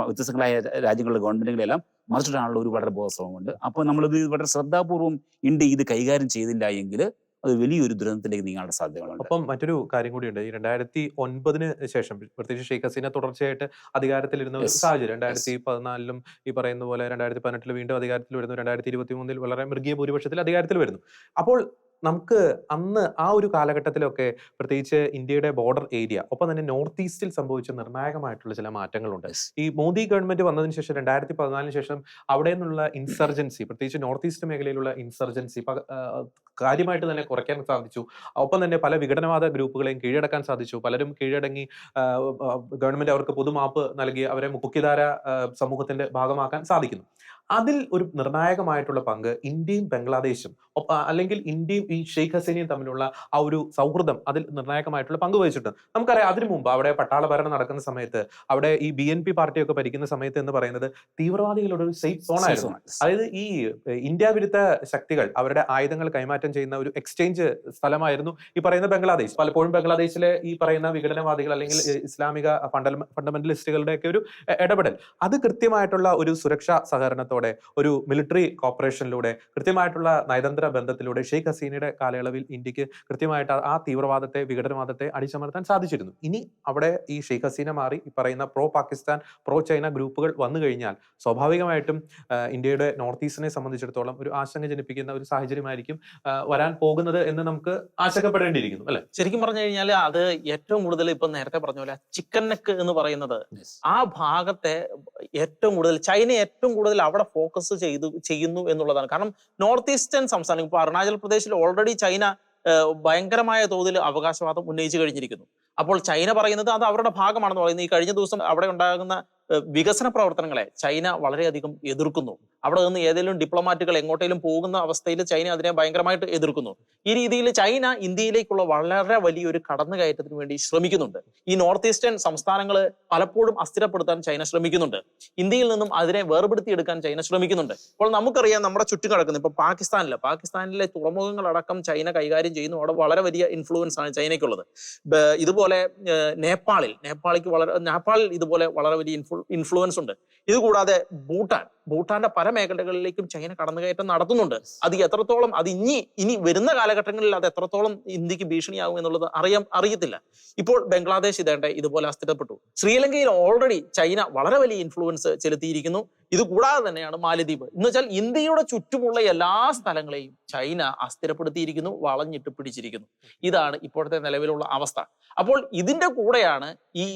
വ്യത്യസ്തങ്ങളായ രാജ്യങ്ങളുടെ ഗവൺമെന്റുകളെല്ലാം മറിച്ചിടാനുള്ള ഒരു വളരെ ബോധശ്രമമുണ്ട്. അപ്പോൾ നമ്മളിത് വളരെ ശ്രദ്ധാപൂർവം ഇന്ത്യ ഇത് കൈകാര്യം ചെയ്തില്ല എങ്കിൽ അത് വലിയൊരു ദുരന്തത്തിലേക്ക് നീങ്ങാനുള്ള സാധ്യതകളുണ്ട്. അപ്പം മറ്റൊരു കാര്യം കൂടിയുണ്ട്. ഈ 2009 ശേഷം, പ്രത്യേകിച്ച് ഷെയ്ഖ് ഹസീന തുടർച്ചയായിട്ട് അധികാരത്തിലിരുന്ന ഒരു സാഹചര്യം, 2014 ഈ പറയുന്ന പോലെ 2018 വീണ്ടും അധികാരത്തിൽ വരുന്നു, 2023 വളരെ മൃഗീയ ഭൂരിപക്ഷത്തിൽ അധികാരത്തിൽ വരുന്നു. അപ്പോൾ നമുക്ക് അന്ന് ആ ഒരു കാലഘട്ടത്തിലൊക്കെ പ്രത്യേകിച്ച് ഇന്ത്യയുടെ ബോർഡർ ഏരിയ, ഒപ്പം തന്നെ നോർത്ത് ഈസ്റ്റിൽ സംഭവിച്ച നിർണായകമായിട്ടുള്ള ചില മാറ്റങ്ങളുണ്ട്. ഈ മോദി ഗവൺമെന്റ് വന്നതിന് ശേഷം 2014 ശേഷം അവിടെ നിന്നുള്ള ഇൻസർജൻസി, പ്രത്യേകിച്ച് നോർത്ത് ഈസ്റ്റ് മേഖലയിലുള്ള ഇൻസർജൻസി കാര്യമായിട്ട് തന്നെ കുറയ്ക്കാൻ സാധിച്ചു. ഒപ്പം തന്നെ പല വിഘടനവാദ ഗ്രൂപ്പുകളെയും കീഴടക്കാൻ സാധിച്ചു. പലരും കീഴടങ്ങി ഗവൺമെന്റ് അവർക്ക് പൊതുമാപ്പ് നൽകി അവരെ മുഖ്യധാര സമൂഹത്തിന്റെ ഭാഗമാക്കാൻ സാധിക്കുന്നു. അതിൽ ഒരു നിർണായകമായിട്ടുള്ള പങ്ക് ഇന്ത്യയും ബംഗ്ലാദേശും, അല്ലെങ്കിൽ ഇന്ത്യയും ഈ ഷെയ്ഖ് ഹസീനയും തമ്മിലുള്ള ആ ഒരു സൗഹൃദം അതിൽ നിർണായകമായിട്ടുള്ള പങ്ക് വഹിച്ചിട്ടുണ്ട്. നമുക്കറിയാം, അതിനു മുമ്പ് അവിടെ പട്ടാള ഭരണം നടക്കുന്ന സമയത്ത്, അവിടെ ഈ BNP പാർട്ടിയൊക്കെ ഭരിക്കുന്ന സമയത്ത് എന്ന് പറയുന്നത് തീവ്രവാദികളുടെ ഒരു സേഫ് സോൺ ആയിരുന്നു. അതായത് ഈ ഇന്ത്യ വിരുദ്ധ ശക്തികൾ അവരുടെ ആയുധങ്ങൾ കൈമാറ്റം ചെയ്യുന്ന ഒരു എക്സ്ചേഞ്ച് സ്ഥലമായിരുന്നു ഈ പറയുന്ന ബംഗ്ലാദേശ്. പലപ്പോഴും ബംഗ്ലാദേശിലെ ഈ പറയുന്ന വിഘടനവാദികൾ അല്ലെങ്കിൽ ഇസ്ലാമിക ഫണ്ടമെന്റലിസ്റ്റുകളുടെ ഒക്കെ ഒരു ഇടപെടൽ, അത് കൃത്യമായിട്ടുള്ള ഒരു സുരക്ഷാ സഹകരണത്തോടെ, ഒരു മിലിറ്ററി കോപ്പറേഷനിലൂടെ, കൃത്യമായിട്ടുള്ള നയതന്ത്ര ബന്ധത്തിലൂടെ ഷെയ്ഖ് ഹസീനയുടെ കാലയളവിൽ ഇന്ത്യക്ക് കൃത്യമായിട്ട് ആ തീവ്രവാദത്തെ, വിഘടനവാദത്തെ അടിച്ചമർത്താൻ സാധിച്ചിരുന്നു. ഇനി അവിടെ ഈ ഷെയ്ഖ് ഹസീന മാറി ഈ പറയുന്ന പ്രോ പാകിസ്ഥാൻ, പ്രോ ചൈന ഗ്രൂപ്പുകൾ വന്നു കഴിഞ്ഞാൽ സ്വാഭാവികമായിട്ടും ഇന്ത്യയുടെ നോർത്ത് ഈസ്റ്റിനെ സംബന്ധിച്ചിടത്തോളം ഒരു ആശങ്ക ജനിപ്പിക്കുന്ന ഒരു സാഹചര്യമായിരിക്കും വരാൻ പോകുന്നത് എന്ന് നമുക്ക് ആശങ്കപ്പെടേണ്ടിയിരിക്കുന്നു, അല്ലെ? ശരിക്കും പറഞ്ഞു കഴിഞ്ഞാൽ അത് ഏറ്റവും കൂടുതൽ ഇപ്പൊ നേരത്തെ പറഞ്ഞ പോലെ ചിക്കൻ നെക്ക് എന്ന് പറയുന്നത് ആ ഭാഗത്തെ ഏറ്റവും കൂടുതൽ ചൈന ഏറ്റവും കൂടുതൽ അവിടെ ഫോക്കസ് ചെയ്യുന്നു എന്നുള്ളതാണ്. കാരണം നോർത്ത് ഈസ്റ്റേൺ സംസ്ഥാനം, ഇപ്പൊ അരുണാചൽ പ്രദേശിൽ ഓൾറെഡി ചൈന ഭയങ്കരമായ തോതിൽ അവകാശവാദം ഉന്നയിച്ചു കഴിഞ്ഞിരിക്കുന്നു. അപ്പോൾ ചൈന പറയുന്നത് അത് അവരുടെ ഭാഗമാണെന്ന് പറയുന്നത്. ഈ കഴിഞ്ഞ ദിവസം അവിടെ ഉണ്ടാകുന്ന വികസന പ്രവർത്തനങ്ങളെ ചൈന വളരെയധികം എതിർക്കുന്നു. അവിടെ നിന്ന് ഏതെങ്കിലും ഡിപ്ലോമാറ്റുകൾ എങ്ങോട്ടേലും പോകുന്ന അവസ്ഥയിൽ ചൈന അതിനെ ഭയങ്കരമായിട്ട് എതിർക്കുന്നു. ഈ രീതിയിൽ ചൈന ഇന്ത്യയിലേക്കുള്ള വളരെ വലിയൊരു കടന്നുകയറ്റത്തിന് വേണ്ടി ശ്രമിക്കുന്നുണ്ട്. ഈ നോർത്ത് ഈസ്റ്റേൺ സംസ്ഥാനങ്ങൾ പലപ്പോഴും അസ്ഥിരപ്പെടുത്താൻ ചൈന ശ്രമിക്കുന്നുണ്ട്. ഇന്ത്യയിൽ നിന്നും അതിനെ വേർപെടുത്തിയെടുക്കാൻ ചൈന ശ്രമിക്കുന്നുണ്ട്. അപ്പോൾ നമുക്കറിയാം നമ്മുടെ ചുറ്റും കിടക്കുന്നത് ഇപ്പൊ പാകിസ്ഥാനിലെ തുറമുഖങ്ങളടക്കം ചൈന കൈകാര്യം ചെയ്യുന്നു. അവിടെ വളരെ വലിയ ഇൻഫ്ലുവൻസ് ആണ് ചൈനയ്ക്കുള്ളത്. ഇതുപോലെ നേപ്പാളിൽ ഇതുപോലെ വളരെ വലിയ ഇൻഫ്ലുവൻസ് ഉണ്ട്. ഇതുകൂടാതെ ഭൂട്ടാന്റെ പല മേഖലകളിലേക്കും ചൈന കടന്നുകയറ്റം നടത്തുന്നുണ്ട്. അത് എത്രത്തോളം അത് ഇനി വരുന്ന കാലഘട്ടങ്ങളിൽ അത് എത്രത്തോളം ഇന്ത്യക്ക് ഭീഷണിയാകും എന്നുള്ളത് അറിയത്തില്ല. ഇപ്പോൾ ബംഗ്ലാദേശ് ഇതുപോലെ അസ്ഥിരപ്പെട്ടു. ശ്രീലങ്കയിൽ ഓൾറെഡി ചൈന വളരെ വലിയ ഇൻഫ്ലുവൻസ് ചെലുത്തിയിരിക്കുന്നു. ഇത് കൂടാതെ തന്നെയാണ് മാലദ്വീപ്. എന്ന് വെച്ചാൽ ഇന്ത്യയുടെ ചുറ്റുമുള്ള എല്ലാ സ്ഥലങ്ങളെയും ചൈന അസ്ഥിരപ്പെടുത്തിയിരിക്കുന്നു, വളഞ്ഞിട്ട് പിടിച്ചിരിക്കുന്നു. ഇതാണ് ഇപ്പോഴത്തെ നിലവിലുള്ള അവസ്ഥ. അപ്പോൾ ഇതിന്റെ കൂടെയാണ് ഈ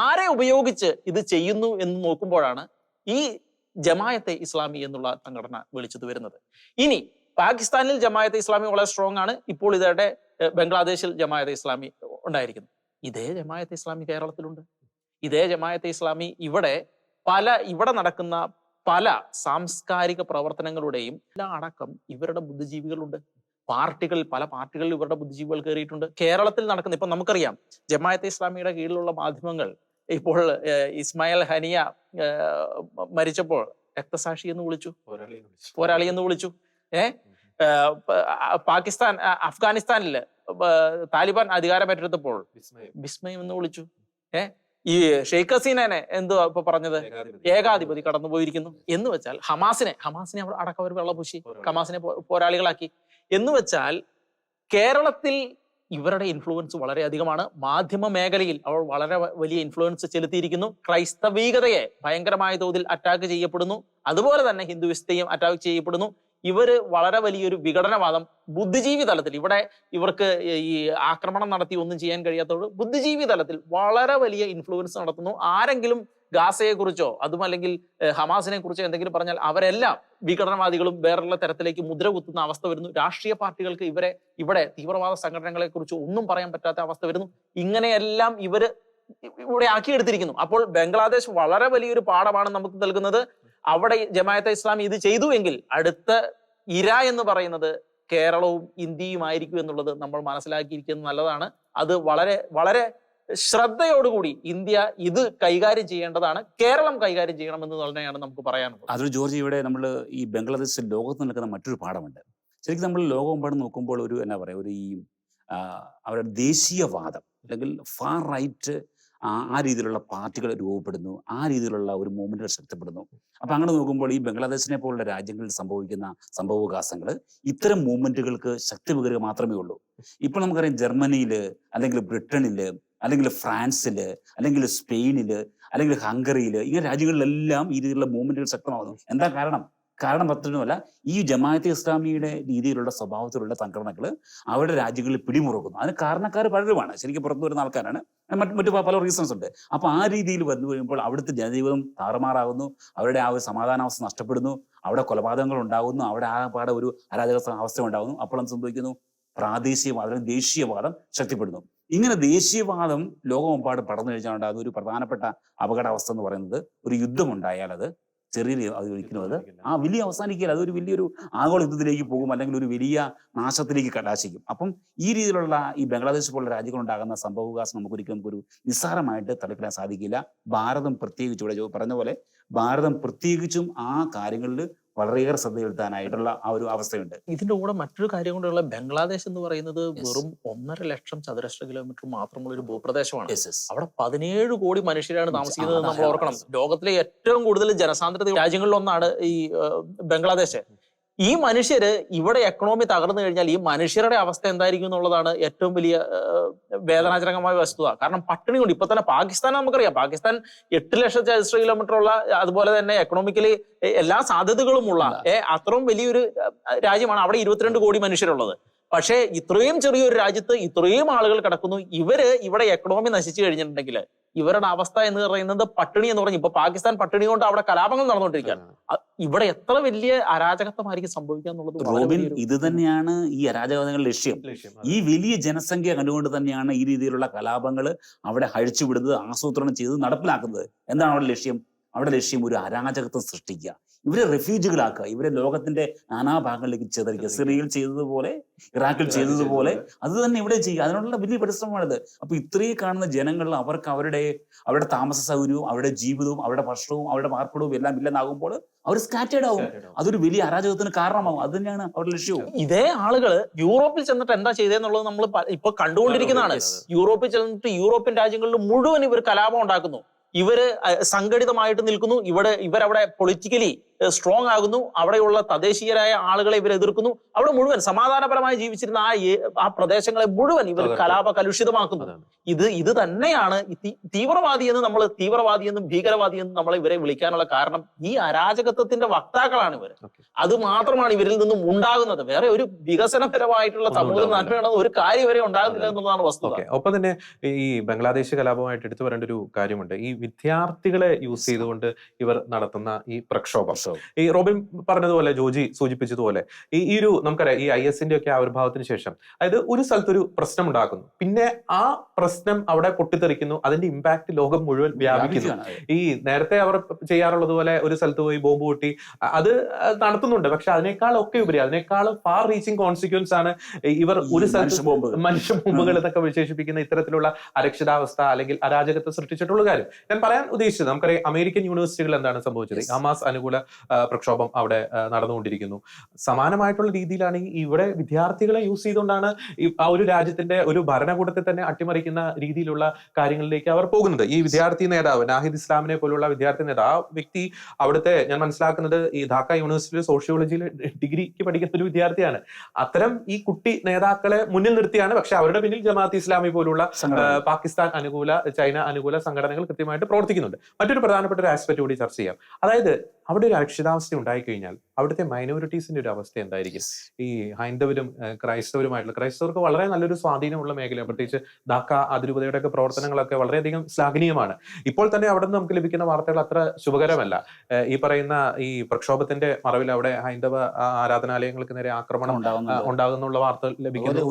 ആരെ ഉപയോഗിച്ച് ഇത് ചെയ്യുന്നു എന്ന് നോക്കുമ്പോഴാണ് ഈ ജമായത്തെ ഇസ്ലാമി എന്നുള്ള സംഘടന വിളിച്ചത് വരുന്നത്. ഇനി പാകിസ്ഥാനിൽ ജമായത്തെ ഇസ്ലാമി വളരെ സ്ട്രോങ് ആണ്. ഇപ്പോൾ ഇതോടെ ബംഗ്ലാദേശിൽ ജമായത്തെ ഇസ്ലാമി ഉണ്ടായിരിക്കുന്നു. ഇതേ ജമായത്തെ ഇസ്ലാമി കേരളത്തിലുണ്ട്. ഇതേ ജമായത്തെ ഇസ്ലാമി ഇവിടെ നടക്കുന്ന പല സാംസ്കാരിക പ്രവർത്തനങ്ങളുടെയും അടക്കം ഇവരുടെ ബുദ്ധിജീവികളുണ്ട്. പല പാർട്ടികളിൽ ഇവരുടെ ബുദ്ധിജീവികൾ കയറിയിട്ടുണ്ട്. കേരളത്തിൽ നടക്കുന്ന ഇപ്പൊ നമുക്കറിയാം ജമായത്തെ ഇസ്ലാമിയുടെ കീഴിലുള്ള മാധ്യമങ്ങൾ ഇപ്പോൾ ഇസ്മായിൽ ഹനിയ മരിച്ചപ്പോൾ രക്തസാക്ഷി എന്ന് വിളിച്ചു, പോരാളി എന്ന് വിളിച്ചു. അഫ്ഗാനിസ്ഥാനില് താലിബാൻ അധികാരമേറ്റെടുത്തപ്പോൾ വിസ്മയം എന്ന് വിളിച്ചു. ഈ ഷെയ്ഖ് ഹസീനെ എന്തുവാ ഇപ്പൊ പറഞ്ഞത്? ഏകാധിപതി കടന്നുപോയിരിക്കുന്നു എന്ന് വെച്ചാൽ ഹമാസിനെ അവിടെ അടക്കം അവർ വെള്ളപൂശി ഹമാസിനെ പോരാളികളാക്കി എന്ന് വെച്ചാൽ കേരളത്തിൽ ഇവരുടെ ഇൻഫ്ലുവൻസ് വളരെ അധികമാണ്. മാധ്യമ മേഖലയിൽ അവർ വളരെ വലിയ ഇൻഫ്ലുവൻസ് ചെലുത്തിയിരിക്കുന്നു. ക്രൈസ്തവീകതയെ ഭയങ്കരമായ തോതിൽ അറ്റാക്ക് ചെയ്യപ്പെടുന്നു. അതുപോലെ തന്നെ ഹിന്ദുവിസത്തെയും അറ്റാക്ക് ചെയ്യപ്പെടുന്നു. ഇവര് വളരെ വലിയൊരു വിഘടനവാദം ബുദ്ധിജീവി തലത്തിൽ ഇവർക്ക് ഈ ആക്രമണം നടത്തി ഒന്നും ചെയ്യാൻ കഴിയാത്തതുകൊണ്ട് ബുദ്ധിജീവി തലത്തിൽ വളരെ വലിയ ഇൻഫ്ലുവൻസ് നടത്തുന്നു. ആരെങ്കിലും ഗാസയെ കുറിച്ചോ അതും അല്ലെങ്കിൽ ഹമാസിനെ കുറിച്ചോ എന്തെങ്കിലും പറഞ്ഞാൽ അവരെല്ലാം വിഘടനവാദികളും വേറെയുള്ള തരത്തിലേക്ക് മുദ്ര കുത്തുന്ന അവസ്ഥ വരുന്നു. രാഷ്ട്രീയ പാർട്ടികൾക്ക് ഇവിടെ തീവ്രവാദ സംഘടനകളെ കുറിച്ച് ഒന്നും പറയാൻ പറ്റാത്ത അവസ്ഥ വരുന്നു. ഇങ്ങനെയെല്ലാം ഇവിടെ ആക്കിയെടുത്തിരിക്കുന്നു. അപ്പോൾ ബംഗ്ലാദേശ് വളരെ വലിയൊരു പാഠമാണ് നമുക്ക് നൽകുന്നത്. അവിടെ ജമാഅത്തെ ഇസ്ലാമി ഇത് ചെയ്തു എങ്കിൽ അടുത്ത ഇര എന്ന് പറയുന്നത് കേരളവും ഇന്ത്യയുമായിരിക്കും എന്നുള്ളത് നമ്മൾ മനസ്സിലാക്കിയിരിക്കുന്നത് നല്ലതാണ്. അത് വളരെ വളരെ ശ്രദ്ധയോടുകൂടി ഇന്ത്യ ഇത് കൈകാര്യം ചെയ്യേണ്ടതാണ്. കേരളം കൈകാര്യം ചെയ്യണമെന്ന് തന്നെയാണ് നമുക്ക് പറയാനുള്ളത്. അതൊരു ജോർജ്, ഇവിടെ നമ്മൾ ഈ ബംഗ്ലാദേശിൽ ലോകത്ത് നിൽക്കുന്ന മറ്റൊരു പാഠമുണ്ട്. ശരിക്കും നമ്മൾ ലോകമെമ്പാടും നോക്കുമ്പോൾ അവരുടെ ദേശീയവാദം അല്ലെങ്കിൽ ഫാർ റൈറ്റ് ആ രീതിയിലുള്ള പാർട്ടികൾ രൂപപ്പെടുന്നു, ആ രീതിയിലുള്ള ഒരു മൂവ്മെന്റുകൾ ശക്തിപ്പെടുന്നു. അപ്പൊ അങ്ങനെ നോക്കുമ്പോൾ ഈ ബംഗ്ലാദേശിനെ പോലുള്ള രാജ്യങ്ങളിൽ സംഭവിക്കുന്ന സംഭവവികാസങ്ങൾ ഇത്തരം മൂവ്മെന്റുകൾക്ക് ശക്തി പകരുക മാത്രമേ ഉള്ളൂ. ഇപ്പോൾ നമുക്കറിയാം ജർമ്മനിയില് അല്ലെങ്കിൽ ബ്രിട്ടനില് അല്ലെങ്കിൽ ഫ്രാൻസില് അല്ലെങ്കിൽ സ്പെയിനില് അല്ലെങ്കിൽ ഹംഗറിയില് ഇങ്ങനെ രാജ്യങ്ങളിലെല്ലാം ഈ രീതിയിലുള്ള മൂവ്മെന്റുകൾ ശക്തമാകുന്നു. എന്താ കാരണം മറ്റൊന്നുമല്ല, ഈ ജമാഅത്തെ ഇസ്ലാമിയുടെ രീതിയിലുള്ള സ്വഭാവത്തിലുള്ള സംഘടനകൾ അവരുടെ രാജ്യങ്ങളിൽ പിടിമുറുക്കുന്നു. അതിന് കാരണക്കാർ പലരുമാണ്, ശരിക്കും പുറത്തു വരുന്ന ആൾക്കാരാണ്, മറ്റു പല റീസൺസ് ഉണ്ട്. അപ്പൊ ആ രീതിയിൽ വന്നു കഴിയുമ്പോൾ അവിടുത്തെ ജനജീവിതം താറുമാറാകുന്നു, അവരുടെ ആ ഒരു സമാധാനാവസ്ഥ നഷ്ടപ്പെടുന്നു, അവിടെ കൊലപാതകങ്ങൾ ഉണ്ടാകുന്നു, അവിടെ ആകെപ്പാടെ ഒരു അരാജക അവസ്ഥ ഉണ്ടാകുന്നു. അപ്പോൾ എന്ത് സംഭവിക്കുന്നു? പ്രാദേശികവാദം, ദേശീയവാദം ശക്തിപ്പെടുന്നു. ഇങ്ങനെ ദേശീയവാദം ലോകമെമ്പാട് പടർന്നു കഴിഞ്ഞാൽ ഉണ്ടാകുന്ന ഒരു പ്രധാനപ്പെട്ട അപകടാവസ്ഥ എന്ന് പറയുന്നത് ഒരു യുദ്ധമുണ്ടായാൽ അത് ഒരിക്കലും വലിയ അവസാനിക്കില്ല. അതൊരു വലിയൊരു ആഗോള യുദ്ധത്തിലേക്ക് പോകും, അല്ലെങ്കിൽ ഒരു വലിയ നാശത്തിലേക്ക് കലാശിക്കും. അപ്പം ഈ രീതിയിലുള്ള ഈ ബംഗ്ലാദേശ് പോലുള്ള രാജ്യങ്ങളുണ്ടാകുന്ന സംഭവവികാസം നമുക്കൊരു നിസ്സാരമായിട്ട് തടുക്കാൻ സാധിക്കില്ല. ഭാരതം പ്രത്യേകിച്ച്, ഇവിടെ പറഞ്ഞ പോലെ ഭാരതം പ്രത്യേകിച്ചും ആ കാര്യങ്ങളിൽ വളരെയേറെ ശ്രദ്ധ ചെലുത്താനായിട്ടുള്ള ആ ഒരു അവസ്ഥയുണ്ട്. ഇതിന്റെ കൂടെ മറ്റൊരു കാര്യം കൊണ്ടുള്ള ബംഗ്ലാദേശ് എന്ന് പറയുന്നത് വെറും 1.5 ലക്ഷം ചതുരശ്ര കിലോമീറ്റർ മാത്രമുള്ള ഒരു ഭൂപ്രദേശമാണ്. അവിടെ 17 കോടി മനുഷ്യരാണ് താമസിക്കുന്നത് നമ്മൾ ഓർക്കണം. ലോകത്തിലെ ഏറ്റവും കൂടുതൽ ജനസാന്ദ്രത രാജ്യങ്ങളിലൊന്നാണ് ഈ ബംഗ്ലാദേശ്. ഈ മനുഷ്യര് ഇവിടെ എക്കണോമി തകർന്നു കഴിഞ്ഞാൽ ഈ മനുഷ്യരുടെ അവസ്ഥ എന്തായിരിക്കും എന്നുള്ളതാണ് ഏറ്റവും വലിയ വേദനാജനകമായ വസ്തുത. കാരണം പട്ടിണി കൊണ്ട് ഇപ്പൊ തന്നെ പാകിസ്ഥാൻ നമുക്കറിയാം, പാകിസ്ഥാൻ 8 ലക്ഷം ചതുരശ്ര കിലോമീറ്റർ ഉള്ള, അതുപോലെ തന്നെ എക്കണോമിക്കലി എല്ലാ സാധ്യതകളുമുള്ള അത്രയും വലിയൊരു രാജ്യമാണ്. അവിടെ 22 കോടി മനുഷ്യരുള്ളത്. പക്ഷേ ഇത്രയും ചെറിയൊരു രാജ്യത്ത് ഇത്രയും ആളുകൾ കിടക്കുന്നു. ഇവിടെ എക്കണോമി നശിച്ചു കഴിഞ്ഞിട്ടുണ്ടെങ്കിൽ ഇവരുടെ അവസ്ഥ എന്ന് പറയുന്നത് പട്ടിണി എന്ന് പറഞ്ഞു. ഇപ്പൊ പാകിസ്ഥാൻ പട്ടിണി കൊണ്ട് അവിടെ കലാപങ്ങൾ നടന്നുകൊണ്ടിരിക്കുകയാണ്. ഇവിടെ എത്ര വലിയ അരാജകത്വമായിരിക്കും സംഭവിക്കുക എന്നുള്ളത് റോബിൻ, ഇത് തന്നെയാണ് ഈ അരാജകങ്ങളുടെ ലക്ഷ്യം. ഈ വലിയ ജനസംഖ്യ കണ്ടുകൊണ്ട് തന്നെയാണ് ഈ രീതിയിലുള്ള കലാപങ്ങൾ അവിടെ അഴിച്ചുവിടുന്നത്, ആസൂത്രണം ചെയ്ത് നടപ്പിലാക്കുന്നത്. എന്താണ് അവരുടെ ലക്ഷ്യം? അവരുടെ ലക്ഷ്യം ഒരു അരാജകത്വം സൃഷ്ടിക്കുക, ഇവരെ റെഫ്യൂജികളാക്കുക, ഇവരെ ലോകത്തിന്റെ നാനാഭാഗങ്ങളിലേക്ക് ചിതറിക്കുക. സിറിയയിൽ ചെയ്തതുപോലെ, ഇറാഖിൽ ചെയ്തതുപോലെ അത് തന്നെ ഇവിടെ ചെയ്യുക. അതിനുള്ള വലിയ പരിശ്രമമാണിത്. അപ്പൊ ഇത്രയും കാണുന്ന ജനങ്ങൾ അവർക്ക് അവരുടെ താമസ സൗകര്യവും അവരുടെ ജീവിതവും അവരുടെ ഭക്ഷണവും അവരുടെ പാർപ്പിടവും എല്ലാം ഇല്ലെന്നാകുമ്പോൾ അവർ സ്കാറ്റേഡ് ആവും. അതൊരു വലിയ അരാജകത്തിന് കാരണമാവും. അത് തന്നെയാണ് അവരുടെ ലക്ഷ്യവും. ഇതേ ആളുകള് യൂറോപ്പിൽ ചെന്നിട്ട് എന്താ ചെയ്തതെന്നുള്ളത് നമ്മൾ ഇപ്പൊ കണ്ടുകൊണ്ടിരിക്കുന്നതാണ്. യൂറോപ്പിൽ ചെന്നിട്ട് യൂറോപ്യൻ രാജ്യങ്ങളിൽ മുഴുവൻ ഇവർ കലാപം ഉണ്ടാക്കുന്നു. ഇവര് സംഘടിതമായിട്ട് നിൽക്കുന്നു. ഇവരവിടെ പൊളിറ്റിക്കലി സ്ട്രോങ് ആകുന്നു. അവിടെയുള്ള തദ്ദേശീയരായ ആളുകളെ ഇവർ എതിർക്കുന്നു. അവിടെ മുഴുവൻ സമാധാനപരമായി ജീവിച്ചിരുന്ന ആ പ്രദേശങ്ങളെ മുഴുവൻ ഇവർ കലാപ കലുഷിതമാക്കുന്നു. ഇത് തന്നെയാണ് തീവ്രവാദിയെന്നും ഭീകരവാദിയെന്നും നമ്മൾ ഇവരെ വിളിക്കാനുള്ള കാരണം. ഈ അരാജകത്വത്തിന്റെ വക്താക്കളാണ് ഇവർ. അത് മാത്രമാണ് ഇവരിൽ നിന്നും ഉണ്ടാകുന്നത്. വേറെ ഒരു വികസനപരമായിട്ടുള്ള സമൂഹ നന്മയുടെ ഒരു കാര്യം വരെ ഉണ്ടാകുന്നില്ല എന്നുള്ളതാണ് വസ്തുത. ഒപ്പം തന്നെ ഈ ബംഗ്ലാദേശ് കലാപമായിട്ട് എടുത്തു പറയേണ്ട ഒരു കാര്യമുണ്ട്. ഈ വിദ്യാർത്ഥികളെ യൂസ് ചെയ്തുകൊണ്ട് ഇവർ നടത്തുന്ന ഈ പ്രക്ഷോഭം, ഈ റോബിൻ പറഞ്ഞതുപോലെ, ജോജി സൂചിപ്പിച്ചതുപോലെ, ഈ ഒരു നമുക്കറിയാം, ഈ IS ഒക്കെ ആവിർഭാവത്തിന് ശേഷം, അതായത് ഒരു സ്ഥലത്തൊരു പ്രശ്നം ഉണ്ടാക്കുന്നു, പിന്നെ ആ പ്രശ്നം അവിടെ പൊട്ടിത്തെറിക്കുന്നു, അതിന്റെ ഇമ്പാക്ട് ലോകം മുഴുവൻ വ്യാപിക്കുന്നു. ഈ നേരത്തെ അവർ ചെയ്യാറുള്ളത് പോലെ ഒരു സ്ഥലത്ത് പോയി ബോംബ് പൊട്ടി അത് നടത്തുന്നുണ്ട്. പക്ഷെ അതിനേക്കാളൊക്കെ ഉപരി, അതിനേക്കാൾ ഫാർ റീച്ചിങ് കോൺസിക്വൻസ് ആണ് ഇവർ ഒരു സ്ഥലത്ത് മനുഷ്യ ബോംബുകൾ എന്നൊക്കെ വിശേഷിപ്പിക്കുന്ന ഇത്തരത്തിലുള്ള അരക്ഷിതാവസ്ഥ അല്ലെങ്കിൽ അരാജകത്വം സൃഷ്ടിച്ചിട്ടുള്ള കാര്യം ഞാൻ പറയാൻ ഉദ്ദേശിച്ചത്. നമുക്കറിയാം, അമേരിക്കൻ യൂണിവേഴ്സിറ്റികൾ എന്താണ് സംഭവിച്ചത്? ഹമാസ് അനുകൂല പ്രക്ഷോഭം അവിടെ നടന്നുകൊണ്ടിരിക്കുന്നു. സമാനമായിട്ടുള്ള രീതിയിലാണ് ഇവിടെ വിദ്യാർത്ഥികളെ യൂസ് ചെയ്തുകൊണ്ടാണ് ആ ഒരു രാജ്യത്തിന്റെ ഒരു ഭരണകൂടത്തെ തന്നെ അട്ടിമറിക്കുന്ന രീതിയിലുള്ള കാര്യങ്ങളിലേക്ക് അവർ പോകുന്നത്. ഈ വിദ്യാർത്ഥി നേതാവ് നാഹിദ് ഇസ്ലാമിനെ പോലുള്ള വിദ്യാർത്ഥി നേതാവ്, ആ വ്യക്തി അവിടുത്തെ, ഞാൻ മനസ്സിലാക്കുന്നത്, ഈ ധാക്ക യൂണിവേഴ്സിറ്റിയിൽ സോഷ്യോളജിയിൽ ഡിഗ്രിക്ക് പഠിക്കുന്ന ഒരു വിദ്യാർത്ഥിയാണ്. അത്തരം ഈ കുട്ടി നേതാക്കളെ മുന്നിൽ നിർത്തിയാണ്. പക്ഷെ അവരുടെ പിന്നിൽ ജമാഅത്ത് ഇസ്ലാമി പോലുള്ള പാകിസ്ഥാൻ അനുകൂല, ചൈന അനുകൂല സംഘടനകൾ കൃത്യമായിട്ട് പ്രവർത്തിക്കുന്നുണ്ട്. മറ്റൊരു പ്രധാനപ്പെട്ട ഒരു ആസ്പെക്ട് കൂടി ചർച്ച ചെയ്യാം. അതായത് അവിടെ ഒരു അരക്ഷിതാവസ്ഥ ഉണ്ടായിക്കഴിഞ്ഞാൽ അവിടുത്തെ മൈനോറിറ്റീസിന്റെ ഒരു അവസ്ഥ എന്തായിരിക്കും? ഈ ഹൈന്ദവരും ക്രൈസ്തവർക്ക് വളരെ നല്ലൊരു സ്വാധീനമുള്ള മേഖലയാണ്. പ്രത്യേകിച്ച് ധാക്ക അതിരൂപതയുടെ ഒക്കെ പ്രവർത്തനങ്ങളൊക്കെ വളരെയധികം ശ്ലാഘനീയമാണ്. ഇപ്പോൾ തന്നെ അവിടെ നിന്ന് നമുക്ക് ലഭിക്കുന്ന വാർത്തകൾ അത്ര ശുഭകരമല്ല. ഈ പറയുന്ന ഈ പ്രക്ഷോഭത്തിന്റെ മറവിൽ അവിടെ ഹൈന്ദവ ആരാധനാലയങ്ങൾക്ക് നേരെ ആക്രമണം ഉണ്ടാകുന്നുള്ള വാർത്ത ലഭിക്കുന്നു,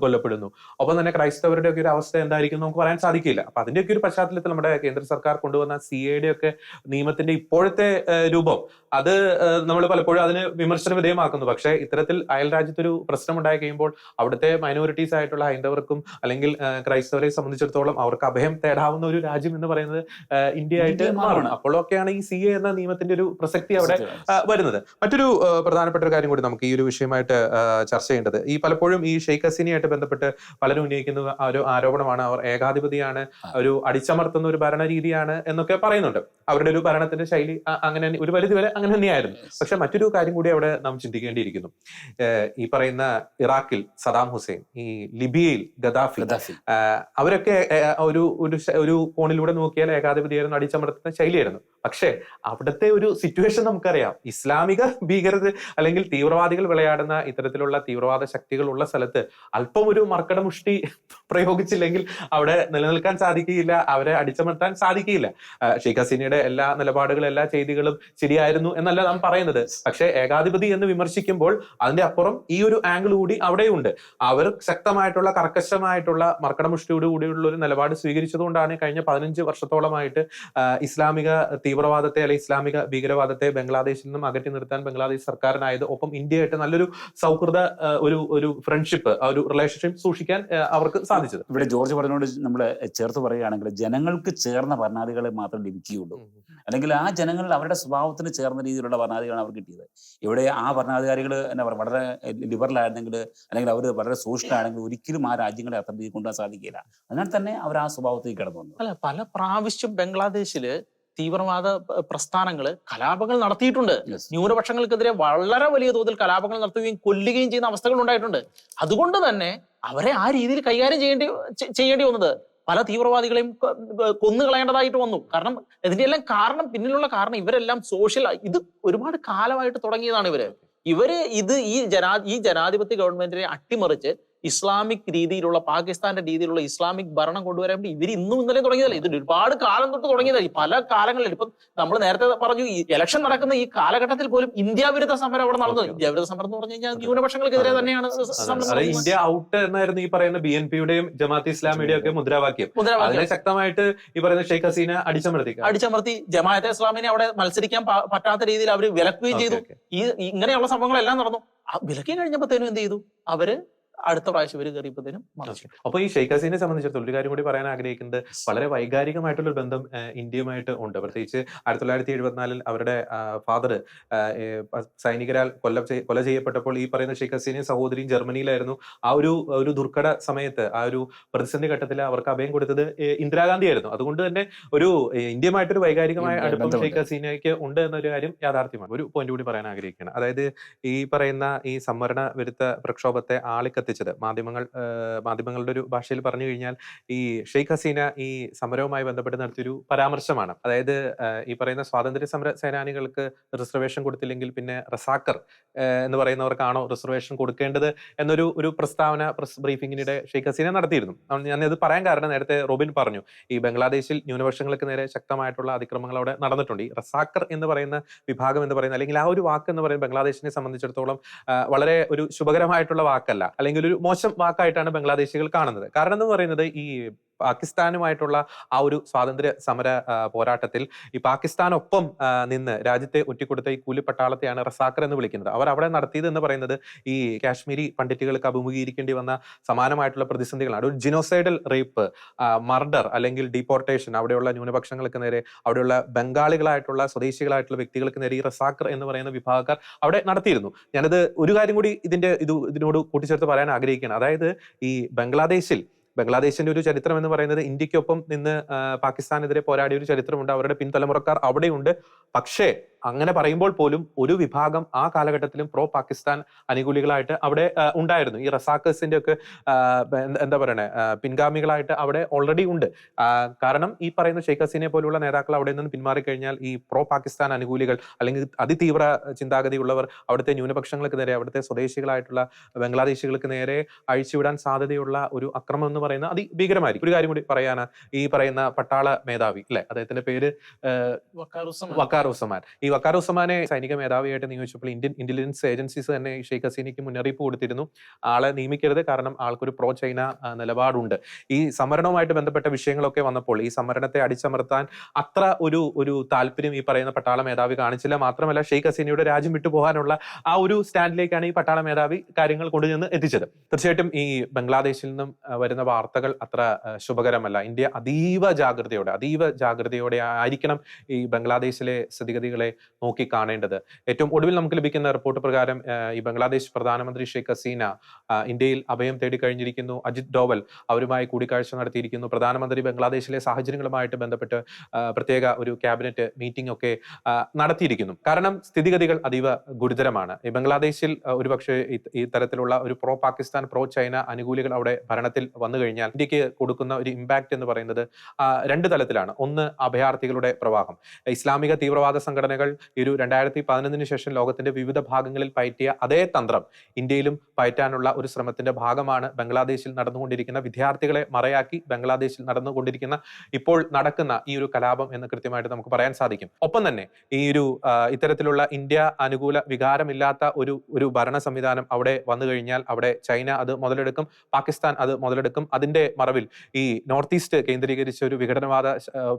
കൊല്ലപ്പെടുന്നു. ഒപ്പം തന്നെ ക്രൈസ്തവരുടെ ഒക്കെ ഒരു അവസ്ഥ എന്തായിരിക്കും നമുക്ക് പറയാൻ സാധിക്കില്ല. അപ്പൊ അതിന്റെയൊക്കെ ഒരു പശ്ചാത്തലത്തിൽ നമ്മുടെ കേന്ദ്ര സർക്കാർ കൊണ്ടുവന്ന CAA ഒക്കെ നിയമത്തിന്റെ ഇപ്പോഴത്തെ രൂപം, അത് നമ്മൾ പലപ്പോഴും അതിന് വിമർശന വിധേയമാക്കുന്നു. പക്ഷെ ഇത്തരത്തിൽ അയൽ രാജ്യത്തൊരു പ്രശ്നം ഉണ്ടായി കഴിയുമ്പോൾ അവിടുത്തെ മൈനോറിറ്റീസ് ആയിട്ടുള്ള ഹൈന്ദവർക്കും അല്ലെങ്കിൽ ക്രൈസ്തവരെ സംബന്ധിച്ചിടത്തോളം അവർക്ക് അഭയം തേടാവുന്ന ഒരു രാജ്യം എന്ന് പറയുന്നത് ഇന്ത്യ ആയിട്ട് മാറണം. അപ്പോഴൊക്കെയാണ് ഈ CAA എന്ന നിയമത്തിന്റെ ഒരു പ്രസക്തി അവിടെ വരുന്നത്. മറ്റൊരു പ്രധാനപ്പെട്ട ഒരു കാര്യം കൂടി നമുക്ക് ഈ ഒരു വിഷയമായിട്ട് ചർച്ച ചെയ്യേണ്ടത്, ഈ പലപ്പോഴും ഈ ഷെയ്ഖ് ഹസീനയായിട്ട് ബന്ധപ്പെട്ട് പലരും ഉന്നയിക്കുന്ന ഒരു ആരോപണമാണ്, അവർ ഏകാധിപതിയാണ്, ഒരു അടിച്ചമർത്തുന്ന ഒരു ഭരണരീതിയാണ് എന്നൊക്കെ പറയുന്നുണ്ട്. അവരുടെ ഒരു ഭരണത്തിന്റെ ശൈലി അങ്ങനെ ഒരു പരിധിവരെ അങ്ങനെ തന്നെയായിരുന്നു. പക്ഷെ മറ്റൊരു കാര്യം കൂടി അവിടെ നാം ചിന്തിക്കേണ്ടിയിരിക്കുന്നു. ഈ പറയുന്ന ഇറാഖിൽ സദാം ഹുസൈൻ, ഈ ലിബിയയിൽ ഗദാഫി, അവരൊക്കെ ഒരു കോണിലൂടെ നോക്കിയാൽ ഏകാധിപതിയായിരുന്നു, അടിച്ചമർത്തുന്ന ശൈലിയായിരുന്നു. പക്ഷെ അവിടുത്തെ ഒരു സിറ്റുവേഷൻ നമുക്കറിയാം. ഇസ്ലാമിക ഭീകരത അല്ലെങ്കിൽ തീവ്രവാദികൾ വിളയാടുന്ന ഇത്തരത്തിലുള്ള തീവ്രവാദ ശക്തികൾ ഉള്ള സ്ഥലത്ത് അല്പം ഒരു മർക്കടമുഷ്ടി പ്രയോഗിച്ചില്ലെങ്കിൽ അവിടെ നിലനിൽക്കാൻ സാധിക്കുകയില്ല, അവരെ അടിച്ചമർത്താൻ സാധിക്കുകയില്ല. ഷെയ്ഖ് ഹസീനയുടെ എല്ലാ നിലപാടുകളും എല്ലാ ചെയ്തികളും ശരിയായിരുന്നു എന്നല്ല നാം പറയുന്നത്. പക്ഷെ ഏകാധിപതി എന്ന് വിമർശിക്കുമ്പോൾ അതിന്റെ അപ്പുറം ഈ ഒരു ആംഗിൾ കൂടി അവിടെയുണ്ട്. അവർ ശക്തമായിട്ടുള്ള കർക്കശമായിട്ടുള്ള മർക്കടമുഷ്ടിയോട് കൂടിയുള്ള ഒരു നിലപാട് സ്വീകരിച്ചതുകൊണ്ടാണ് കഴിഞ്ഞ 15 വർഷത്തോളമായിട്ട് ഇസ്ലാമിക തീവ്രവാദത്തെ അല്ലെങ്കിൽ ഇസ്ലാമിക ഭീകരവാദത്തെ ബംഗ്ലാദേശിൽ നിന്നും അകറ്റി നിർത്താൻ ബംഗ്ലാദേശ് സർക്കാരിനായത്. ഒപ്പം ഇന്ത്യയായിട്ട് നല്ലൊരു സൗഹൃദ ഒരു ഫ്രണ്ട്ഷിപ്പ്, ഒരു റിലേഷൻഷിപ്പ് സൂക്ഷിക്കാൻ അവർക്ക് സാധിച്ചത്. ഇവിടെ ജോർജ് പറഞ്ഞോട് നമ്മൾ ചേർത്ത് പറയുകയാണെങ്കിൽ ജനങ്ങൾക്ക് ചേർന്ന ഭരണാധികളെ മാത്രം ലഭിക്കുകയുള്ളൂ, അല്ലെങ്കിൽ ആ ജനങ്ങൾ അവരുടെ സ്വഭാവത്തിന് ചേർന്ന രീതിയിലുള്ള ഭരണാധികളാണ് അവർ കിട്ടിയത്. ഇവിടെ ആ ഭരണാധികാരികൾ എന്താ പറയുക, വളരെ ലിബറൽ ആയിരുന്നെങ്കിൽ അല്ലെങ്കിൽ അവർ വളരെ സോഷ്യൽ ആണെങ്കിൽ ഒരിക്കലും ആ രാജ്യങ്ങളെ അത്ര രീതിയിൽ കൊണ്ടുപോകാൻ സാധിക്കില്ല. അതിനാൽ തന്നെ അവർ ആ സ്വഭാവത്തേക്ക് കടന്നു വന്നു. അല്ല, പല പ്രാവശ്യം ബംഗ്ലാദേശില് തീവ്രവാദ പ്രസ്ഥാനങ്ങൾ കലാപങ്ങൾ നടത്തിയിട്ടുണ്ട്. ന്യൂനപക്ഷങ്ങൾക്കെതിരെ വളരെ വലിയ തോതിൽ കലാപങ്ങൾ നടത്തുകയും കൊല്ലുകയും ചെയ്യുന്ന അവസ്ഥകൾ ഉണ്ടായിട്ടുണ്ട്. അതുകൊണ്ട് തന്നെ അവരെ ആ രീതിയിൽ കൈകാര്യം ചെയ്യേണ്ടി വന്നത് പല തീവ്രവാദികളെയും കൊന്നുകളയേണ്ടതായിട്ട് വന്നു. കാരണം ഇതിന്റെ എല്ലാം പിന്നിലുള്ള കാരണം ഇവരെല്ലാം ഇത് ഒരുപാട് കാലമായിട്ട് തുടങ്ങിയതാണ്. ഇവര് ഈ ജനാധിപത്യ ഗവൺമെന്റിനെ അട്ടിമറിച്ച് ഇസ്ലാമിക് രീതിയിലുള്ള പാകിസ്ഥാന്റെ രീതിയിലുള്ള ഇസ്ലാമിക് ഭരണം കൊണ്ടുവരാൻ വേണ്ടി ഇവർ ഇന്നും ഇന്നലെ തുടങ്ങിയതല്ല, ഇത് ഒരുപാട് കാലം തൊട്ട് തുടങ്ങിയതാണ്. ഈ പല കാലങ്ങളിൽ ഇപ്പം നമ്മൾ നേരത്തെ പറഞ്ഞു, ഈ ഇലക്ഷൻ നടക്കുന്ന ഈ കാലഘട്ടത്തിൽ പോലും ഇന്ത്യ വിരുദ്ധ സമരം അവിടെ നടന്നു. ഇന്ത്യ വിരുദ്ധ സമരം എന്ന് പറഞ്ഞു കഴിഞ്ഞാൽ ന്യൂനപക്ഷങ്ങൾക്കെതിരെ തന്നെയാണ് ഇന്ത്യ ഔട്ട് എന്നായിരുന്നു ഈ പറയുന്ന BNPയുടെയും ജമാഅത്ത് ഇസ്ലാമിയുടെയും ഒക്കെ മുദ്രാവാക്യം. അതിനെ ശക്തമായിട്ട് ഈ പറയുന്ന ഷെയ്ഖ് ഹസീന അടിച്ചമർത്തി ജമാഅത്തെ ഇസ്ലാമിനെ അവിടെ മത്സരിക്കാൻ പറ്റാത്ത രീതിയിൽ അവർ വിലക്കുകയും ചെയ്തു. ഇങ്ങനെയുള്ള സംഭവങ്ങളെല്ലാം നടന്നു. വിലക്കി കഴിഞ്ഞപ്പോഴത്തേനും എന്ത് ചെയ്തു അവര്? അടുത്ത പ്രാവശ്യം ഇവര് കയറിയപ്പോഴത്തേനും മറിച്ചു. അപ്പൊ ഈ ഷെയ്ഖ് ഹസീനെ സംബന്ധിച്ചിടത്തോളം ഒരു കാര്യം കൂടി പറയാൻ ആഗ്രഹിക്കുന്നത്, വളരെ വൈകാരികമായിട്ടുള്ള ഒരു ബന്ധം ഇന്ത്യയുമായിട്ട് ഉണ്ട്. പ്രത്യേകിച്ച് 1974 അവരുടെ ഫാദർ സൈനികരാൽ കൊല ചെയ്യപ്പെട്ടപ്പോൾ ഈ പറയുന്ന ഷെയ്ഖ് ഹസീനയും സഹോദരിയും ജർമ്മനിയിലായിരുന്നു. ആ ഒരു ദുർഘട സമയത്ത്, ആ ഒരു പ്രതിസന്ധി ഘട്ടത്തിൽ അവർക്ക് അഭയം കൊടുത്തത് ഇന്ദിരാഗാന്ധി ആയിരുന്നു. അതുകൊണ്ട് തന്നെ ഒരു ഇന്ത്യയുമായിട്ടൊരു വൈകാരികമായ അടുപ്പം ഷെയ്ഖ് ഹസീനയ്ക്ക് ഉണ്ട് എന്നൊരു കാര്യം യാഥാർത്ഥ്യമാണ്. ഒരു പോയിന്റ് കൂടി പറയാൻ ആഗ്രഹിക്കുകയാണ്. അതായത് ഈ പറയുന്ന ഈ സംവരണ വിരുദ്ധ പ്രക്ഷോഭത്തെ ആളിക്കത്തിച്ചത് മാധ്യമങ്ങളുടെ ഒരു ഭാഷയിൽ പറഞ്ഞു കഴിഞ്ഞാൽ ഈ ഷെയ്ഖ് ഹസീന ഈ സമരവുമായി ബന്ധപ്പെട്ട് നടത്തിയൊരു പരാമർശമാണ്. അതായത് ഈ പറയുന്ന സ്വാതന്ത്ര്യ സമര സേനാനികൾക്ക് റിസർവേഷൻ കൊടുത്തില്ലെങ്കിൽ പിന്നെ റസാക്കർ എന്ന് പറയുന്നവർക്കാണോ റിസർവേഷൻ കൊടുക്കേണ്ടത് എന്നൊരു പ്രസ്താവന പ്രസ് ബ്രീഫിംഗിനിടെ ഷെയ്ഖ് ഹസീന നടത്തിയിരുന്നു. ഞാനത് പറയാൻ കാരണം, നേരത്തെ റോബിൻ പറഞ്ഞു, ഈ ബംഗ്ലാദേശിൽ ന്യൂനപക്ഷങ്ങൾക്ക് നേരെ ശക്തമായിട്ടുള്ള അതിക്രമങ്ങൾ അവിടെ നടന്നിട്ടുണ്ട്. ഈ റസാക്കർ എന്ന് പറയുന്ന വിഭാഗം എന്ന് പറയുന്ന, അല്ലെങ്കിൽ ആ ഒരു വാക്ക് എന്ന് പറയുന്നത് ബംഗ്ലാദേശിനെ സംബന്ധിച്ചിടത്തോളം വളരെ ഒരു ശുഭകരമായിട്ടുള്ള വാക്കല്ല, അല്ലെങ്കിൽ ഒരു മോശം വാക്കായിട്ടാണ് ബംഗ്ലാദേശികൾ കാണുന്നത്. കാരണം എന്ന് പറയുന്നത്, ഈ പാകിസ്ഥാനുമായിട്ടുള്ള ആ ഒരു സ്വാതന്ത്ര്യ സമര പോരാട്ടത്തിൽ ഈ പാകിസ്ഥാനൊപ്പം നിന്ന് രാജ്യത്തെ ഒറ്റിക്കൊടുത്ത ഈ കൂലിപ്പട്ടാളത്തെയാണ് റസാക്കർ എന്ന് വിളിക്കുന്നത്. അവർ അവിടെ നടത്തിയത് എന്ന് പറയുന്നത് ഈ കാശ്മീരി പണ്ഡിറ്റുകൾക്ക് അഭിമുഖീകരിക്കേണ്ടി വന്ന സമാനമായിട്ടുള്ള പ്രതിസന്ധികളാണ്. ഒരു ജിനോസൈഡൽ റേപ്പ്, മർഡർ അല്ലെങ്കിൽ ഡീപ്പോർട്ടേഷൻ അവിടെയുള്ള ന്യൂനപക്ഷങ്ങൾക്ക് നേരെ, അവിടെയുള്ള ബംഗാളികളായിട്ടുള്ള സ്വദേശികളായിട്ടുള്ള വ്യക്തികൾക്ക് നേരെ ഈ റസാക്കർ എന്ന് പറയുന്ന വിഭാഗക്കാർ അവിടെ നടത്തിയിരുന്നു. ഞാനത് ഒരു കാര്യം കൂടി ഇതിനോട് കൂട്ടിച്ചേർത്ത് പറയാൻ ആഗ്രഹിക്കുകയാണ്. അതായത് ഈ ബംഗ്ലാദേശിന്റെ ഒരു ചരിത്രം എന്ന് പറയുന്നത്, ഇന്ത്യക്കൊപ്പം നിന്ന് പാകിസ്ഥാനെതിരെ പോരാടിയ ഒരു ചരിത്രമുണ്ട്. അവരുടെ പിൻതലമുറക്കാർ അവിടെയുണ്ട്. പക്ഷേ അങ്ങനെ പറയുമ്പോൾ പോലും ഒരു വിഭാഗം ആ കാലഘട്ടത്തിലും പ്രോ പാകിസ്ഥാൻ അനുകൂലികളായിട്ട് അവിടെ ഉണ്ടായിരുന്നു. ഈ റസാക്കേഴ്സിന്റെ ഒക്കെ എന്താ പറയണേ, പിൻഗാമികളായിട്ട് അവിടെ ഓൾറെഡി ഉണ്ട്. കാരണം ഈ പറയുന്ന ഷെയ്ഖ് ഹസീനെ പോലുള്ള നേതാക്കൾ അവിടെ നിന്ന് പിന്മാറിക്കഴിഞ്ഞാൽ ഈ പ്രോ പാകിസ്ഥാൻ അനുകൂലികൾ അല്ലെങ്കിൽ അതിതീവ്ര ചിന്താഗതിയുള്ളവർ അവിടുത്തെ ന്യൂനപക്ഷങ്ങൾക്ക് നേരെ, അവിടുത്തെ സ്വദേശികളായിട്ടുള്ള ബംഗ്ലാദേശികൾക്ക് നേരെ അഴിച്ചുവിടാൻ സാധ്യതയുള്ള ഒരു അക്രമം എന്ന് പറയുന്നത് അതിഭീകരമായിരിക്കും. ഒരു കാര്യം കൂടി പറയാനാ, ഈ പറയുന്ന പട്ടാള മേധാവി അല്ലെ, അദ്ദേഹത്തിന്റെ പേര് വക്കാറുസ്സമാൻ. ഈ വക്കാറുസ്സമാനെ സൈനിക മേധാവിയായിട്ട് നിയോഗിച്ചപ്പോൾ ഇന്ത്യൻ ഇന്റലിജൻസ് ഏജൻസീസ് തന്നെ ഷെയ്ഖ് ഹസീനയ്ക്ക് മുന്നറിയിപ്പ് കൊടുത്തിരുന്നു, ആളെ നിയമിക്കരുത്, കാരണം ആൾക്കൊരു പ്രോ ചൈന നിലപാടുണ്ട്. ഈ സംവരണവുമായിട്ട് ബന്ധപ്പെട്ട വിഷയങ്ങളൊക്കെ വന്നപ്പോൾ ഈ സംവരണത്തെ അടിച്ചമർത്താൻ അത്ര ഒരു താല്പര്യം ഈ പറയുന്ന പട്ടാള മേധാവി കാണിച്ചില്ല. മാത്രമല്ല ഷെയ്ഖ് ഹസീനയുടെ രാജ്യം വിട്ടുപോകാനുള്ള ആ ഒരു സ്റ്റാൻഡിലേക്കാണ് ഈ പട്ടാള മേധാവി കാര്യങ്ങൾ കൊണ്ടുചെന്ന് എത്തിച്ചത്. തീർച്ചയായിട്ടും ഈ ബംഗ്ലാദേശിൽ നിന്നും വരുന്ന വാർത്തകൾ അത്ര ശുഭകരമല്ല. ഇന്ത്യ അതീവ ജാഗ്രതയോടെ ആയിരിക്കണം ഈ ബംഗ്ലാദേശിലെ സ്ഥിതിഗതികളെ നോക്കി കാണേണ്ടത്. ഏറ്റവും ഒടുവിൽ നമുക്ക് ലഭിക്കുന്ന റിപ്പോർട്ട് പ്രകാരം ഈ ബംഗ്ലാദേശ് പ്രധാനമന്ത്രി ഷെയ്ഖ് ഹസീന ഇന്ത്യയിൽ അഭയം തേടി കഴിഞ്ഞിരിക്കുന്നു. അജിത് ഡോവൽ അവരുമായി കൂടിക്കാഴ്ച നടത്തിയിരിക്കുന്നു. പ്രധാനമന്ത്രി ബംഗ്ലാദേശിലെ സാഹചര്യങ്ങളുമായിട്ട് ബന്ധപ്പെട്ട് പ്രത്യേക ഒരു ക്യാബിനറ്റ് മീറ്റിംഗ് ഒക്കെ നടത്തിയിരിക്കുന്നു. കാരണം സ്ഥിതിഗതികൾ അതീവ ഗുരുതരമാണ്. ഈ ബംഗ്ലാദേശിൽ ഒരുപക്ഷെ ഈ തരത്തിലുള്ള ഒരു പ്രോ പാകിസ്ഥാൻ പ്രോ ചൈന അനുകൂലികൾ അവിടെ ഭരണത്തിൽ വന്നു കഴിഞ്ഞാൽ ഇന്ത്യക്ക് കൊടുക്കുന്ന ഒരു ഇമ്പാക്ട് എന്ന് പറയുന്നത് രണ്ട് തലത്തിലാണ്. ഒന്ന്, അഭയാർത്ഥികളുടെ പ്രവാഹം. ഇസ്ലാമിക തീവ്രവാദ സംഘടനകൾ ഒരു 2011 ശേഷം ലോകത്തിന്റെ വിവിധ ഭാഗങ്ങളിൽ പയറ്റിയ അതേ തന്ത്രം ഇന്ത്യയിലും പയറ്റാനുള്ള ഒരു ശ്രമത്തിന്റെ ഭാഗമാണ് ബംഗ്ലാദേശിൽ നടന്നുകൊണ്ടിരിക്കുന്ന, വിദ്യാർത്ഥികളെ മറയാക്കി ബംഗ്ലാദേശിൽ നടന്നുകൊണ്ടിരിക്കുന്ന, ഇപ്പോൾ നടക്കുന്ന ഈ ഒരു കലാപം എന്ന് കൃത്യമായിട്ട് നമുക്ക് പറയാൻ സാധിക്കും. ഒപ്പം തന്നെ ഈ ഇത്തരത്തിലുള്ള ഇന്ത്യ അനുകൂല വികാരമില്ലാത്ത ഒരു ഭരണ സംവിധാനം അവിടെ വന്നു കഴിഞ്ഞാൽ അവിടെ ചൈന അത് മുതലെടുക്കും, പാകിസ്ഥാൻ അത് മുതലെടുക്കും. അതിന്റെ മറവിൽ ഈ നോർത്ത് ഈസ്റ്റ് കേന്ദ്രീകരിച്ച ഒരു വിഘടനവാദ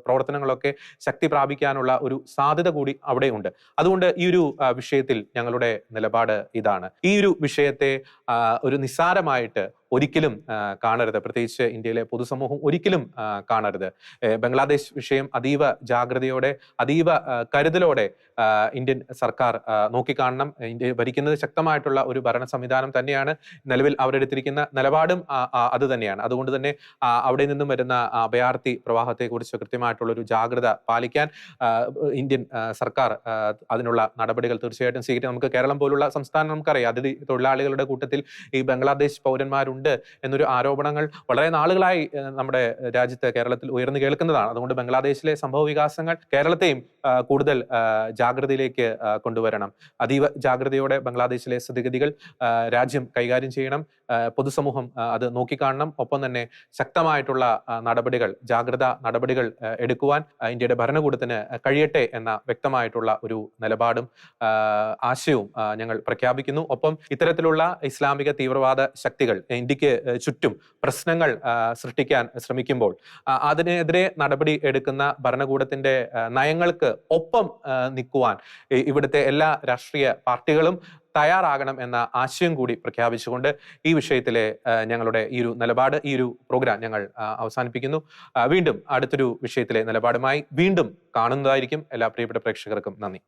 പ്രവർത്തനങ്ങളൊക്കെ ശക്തി പ്രാപിക്കാനുള്ള ഒരു സാധ്യത കൂടി അവിടെ ഉണ്ട്. അതുകൊണ്ട് ഈ ഒരു വിഷയത്തിൽ ഞങ്ങളുടെ നിലപാട് ഇതാണ്. ഈ ഒരു വിഷയത്തെ ഒരു നിസ്സാരമായിട്ട് ഒരിക്കലും കാണരുത്. പ്രത്യേകിച്ച് ഇന്ത്യയിലെ പൊതുസമൂഹം ഒരിക്കലും കാണരുത്. ബംഗ്ലാദേശ് വിഷയം അതീവ ജാഗ്രതയോടെ, അതീവ കരുതലോടെ ഇന്ത്യൻ സർക്കാർ നോക്കിക്കാണണം. ഇന്ത്യ ഭരിക്കുന്നത് ശക്തമായിട്ടുള്ള ഒരു ഭരണ സംവിധാനം തന്നെയാണ്. നിലവിൽ അവരെടുത്തിരിക്കുന്ന നിലപാടും അത് തന്നെയാണ്. അതുകൊണ്ട് തന്നെ അവിടെ നിന്നും വരുന്ന അഭയാർത്ഥി പ്രവാഹത്തെക്കുറിച്ച് കൃത്യമായിട്ടുള്ള ഒരു ജാഗ്രത പാലിക്കാൻ ഇന്ത്യൻ സർക്കാർ അതിനുള്ള നടപടികൾ തീർച്ചയായിട്ടും സ്വീകരിക്കും. നമുക്ക് കേരളം പോലുള്ള സംസ്ഥാനം നമുക്കറിയാം, അതിഥി തൊഴിലാളികളുടെ കൂട്ടത്തിൽ ഈ ബംഗ്ലാദേശ് പൗരന്മാരുണ്ട് എന്നൊരു ആരോപണങ്ങൾ വളരെ നാളുകളായി നമ്മുടെ രാജ്യത്ത് കേരളത്തിൽ ഉയർന്നു കേൾക്കുന്നതാണ്. അതുകൊണ്ട് ബംഗ്ലാദേശിലെ സംഭവ വികാസങ്ങൾ കേരളത്തെയും കൂടുതൽ ജാഗ്രതയിലേക്ക് കൊണ്ടുവരണം. അതീവ ജാഗ്രതയോടെ ബംഗ്ലാദേശിലെ സ്ഥിതിഗതികൾ രാജ്യം കൈകാര്യം ചെയ്യണം. പൊതുസമൂഹം അത് നോക്കിക്കാണണം. ഒപ്പം തന്നെ ശക്തമായിട്ടുള്ള നടപടികൾ, ജാഗ്രതാ നടപടികൾ എടുക്കുവാൻ ഇന്ത്യയുടെ ഭരണകൂടത്തിന് കഴിയട്ടെ എന്ന വ്യക്തമായിട്ടുള്ള ഒരു നിലപാടും ആശയവും ഞങ്ങൾ പ്രഖ്യാപിക്കുന്നു. ഒപ്പം ഇത്തരത്തിലുള്ള ഇസ്ലാമിക തീവ്രവാദ ശക്തികൾ ഇന്ത്യക്ക് ചുറ്റും പ്രശ്നങ്ങൾ സൃഷ്ടിക്കാൻ ശ്രമിക്കുമ്പോൾ അതിനെതിരെ നടപടി എടുക്കുന്ന ഭരണകൂടത്തിന്റെ നയങ്ങൾക്ക് ഒപ്പം നിൽക്കുവാൻ ഇവിടുത്തെ എല്ലാ രാഷ്ട്രീയ പാർട്ടികളും തയ്യാറാകണം എന്ന ആശയം കൂടി പ്രഖ്യാപിച്ചുകൊണ്ട് ഈ വിഷയത്തിലെ ഞങ്ങളുടെ ഈ ഒരു നിലപാട്, ഈ ഒരു പ്രോഗ്രാം ഞങ്ങൾ അവസാനിപ്പിക്കുന്നു. വീണ്ടും അടുത്തൊരു വിഷയത്തിലെ നിലപാടുമായി വീണ്ടും കാണുന്നതായിരിക്കും. എല്ലാ പ്രിയപ്പെട്ട പ്രേക്ഷകർക്കും നന്ദി.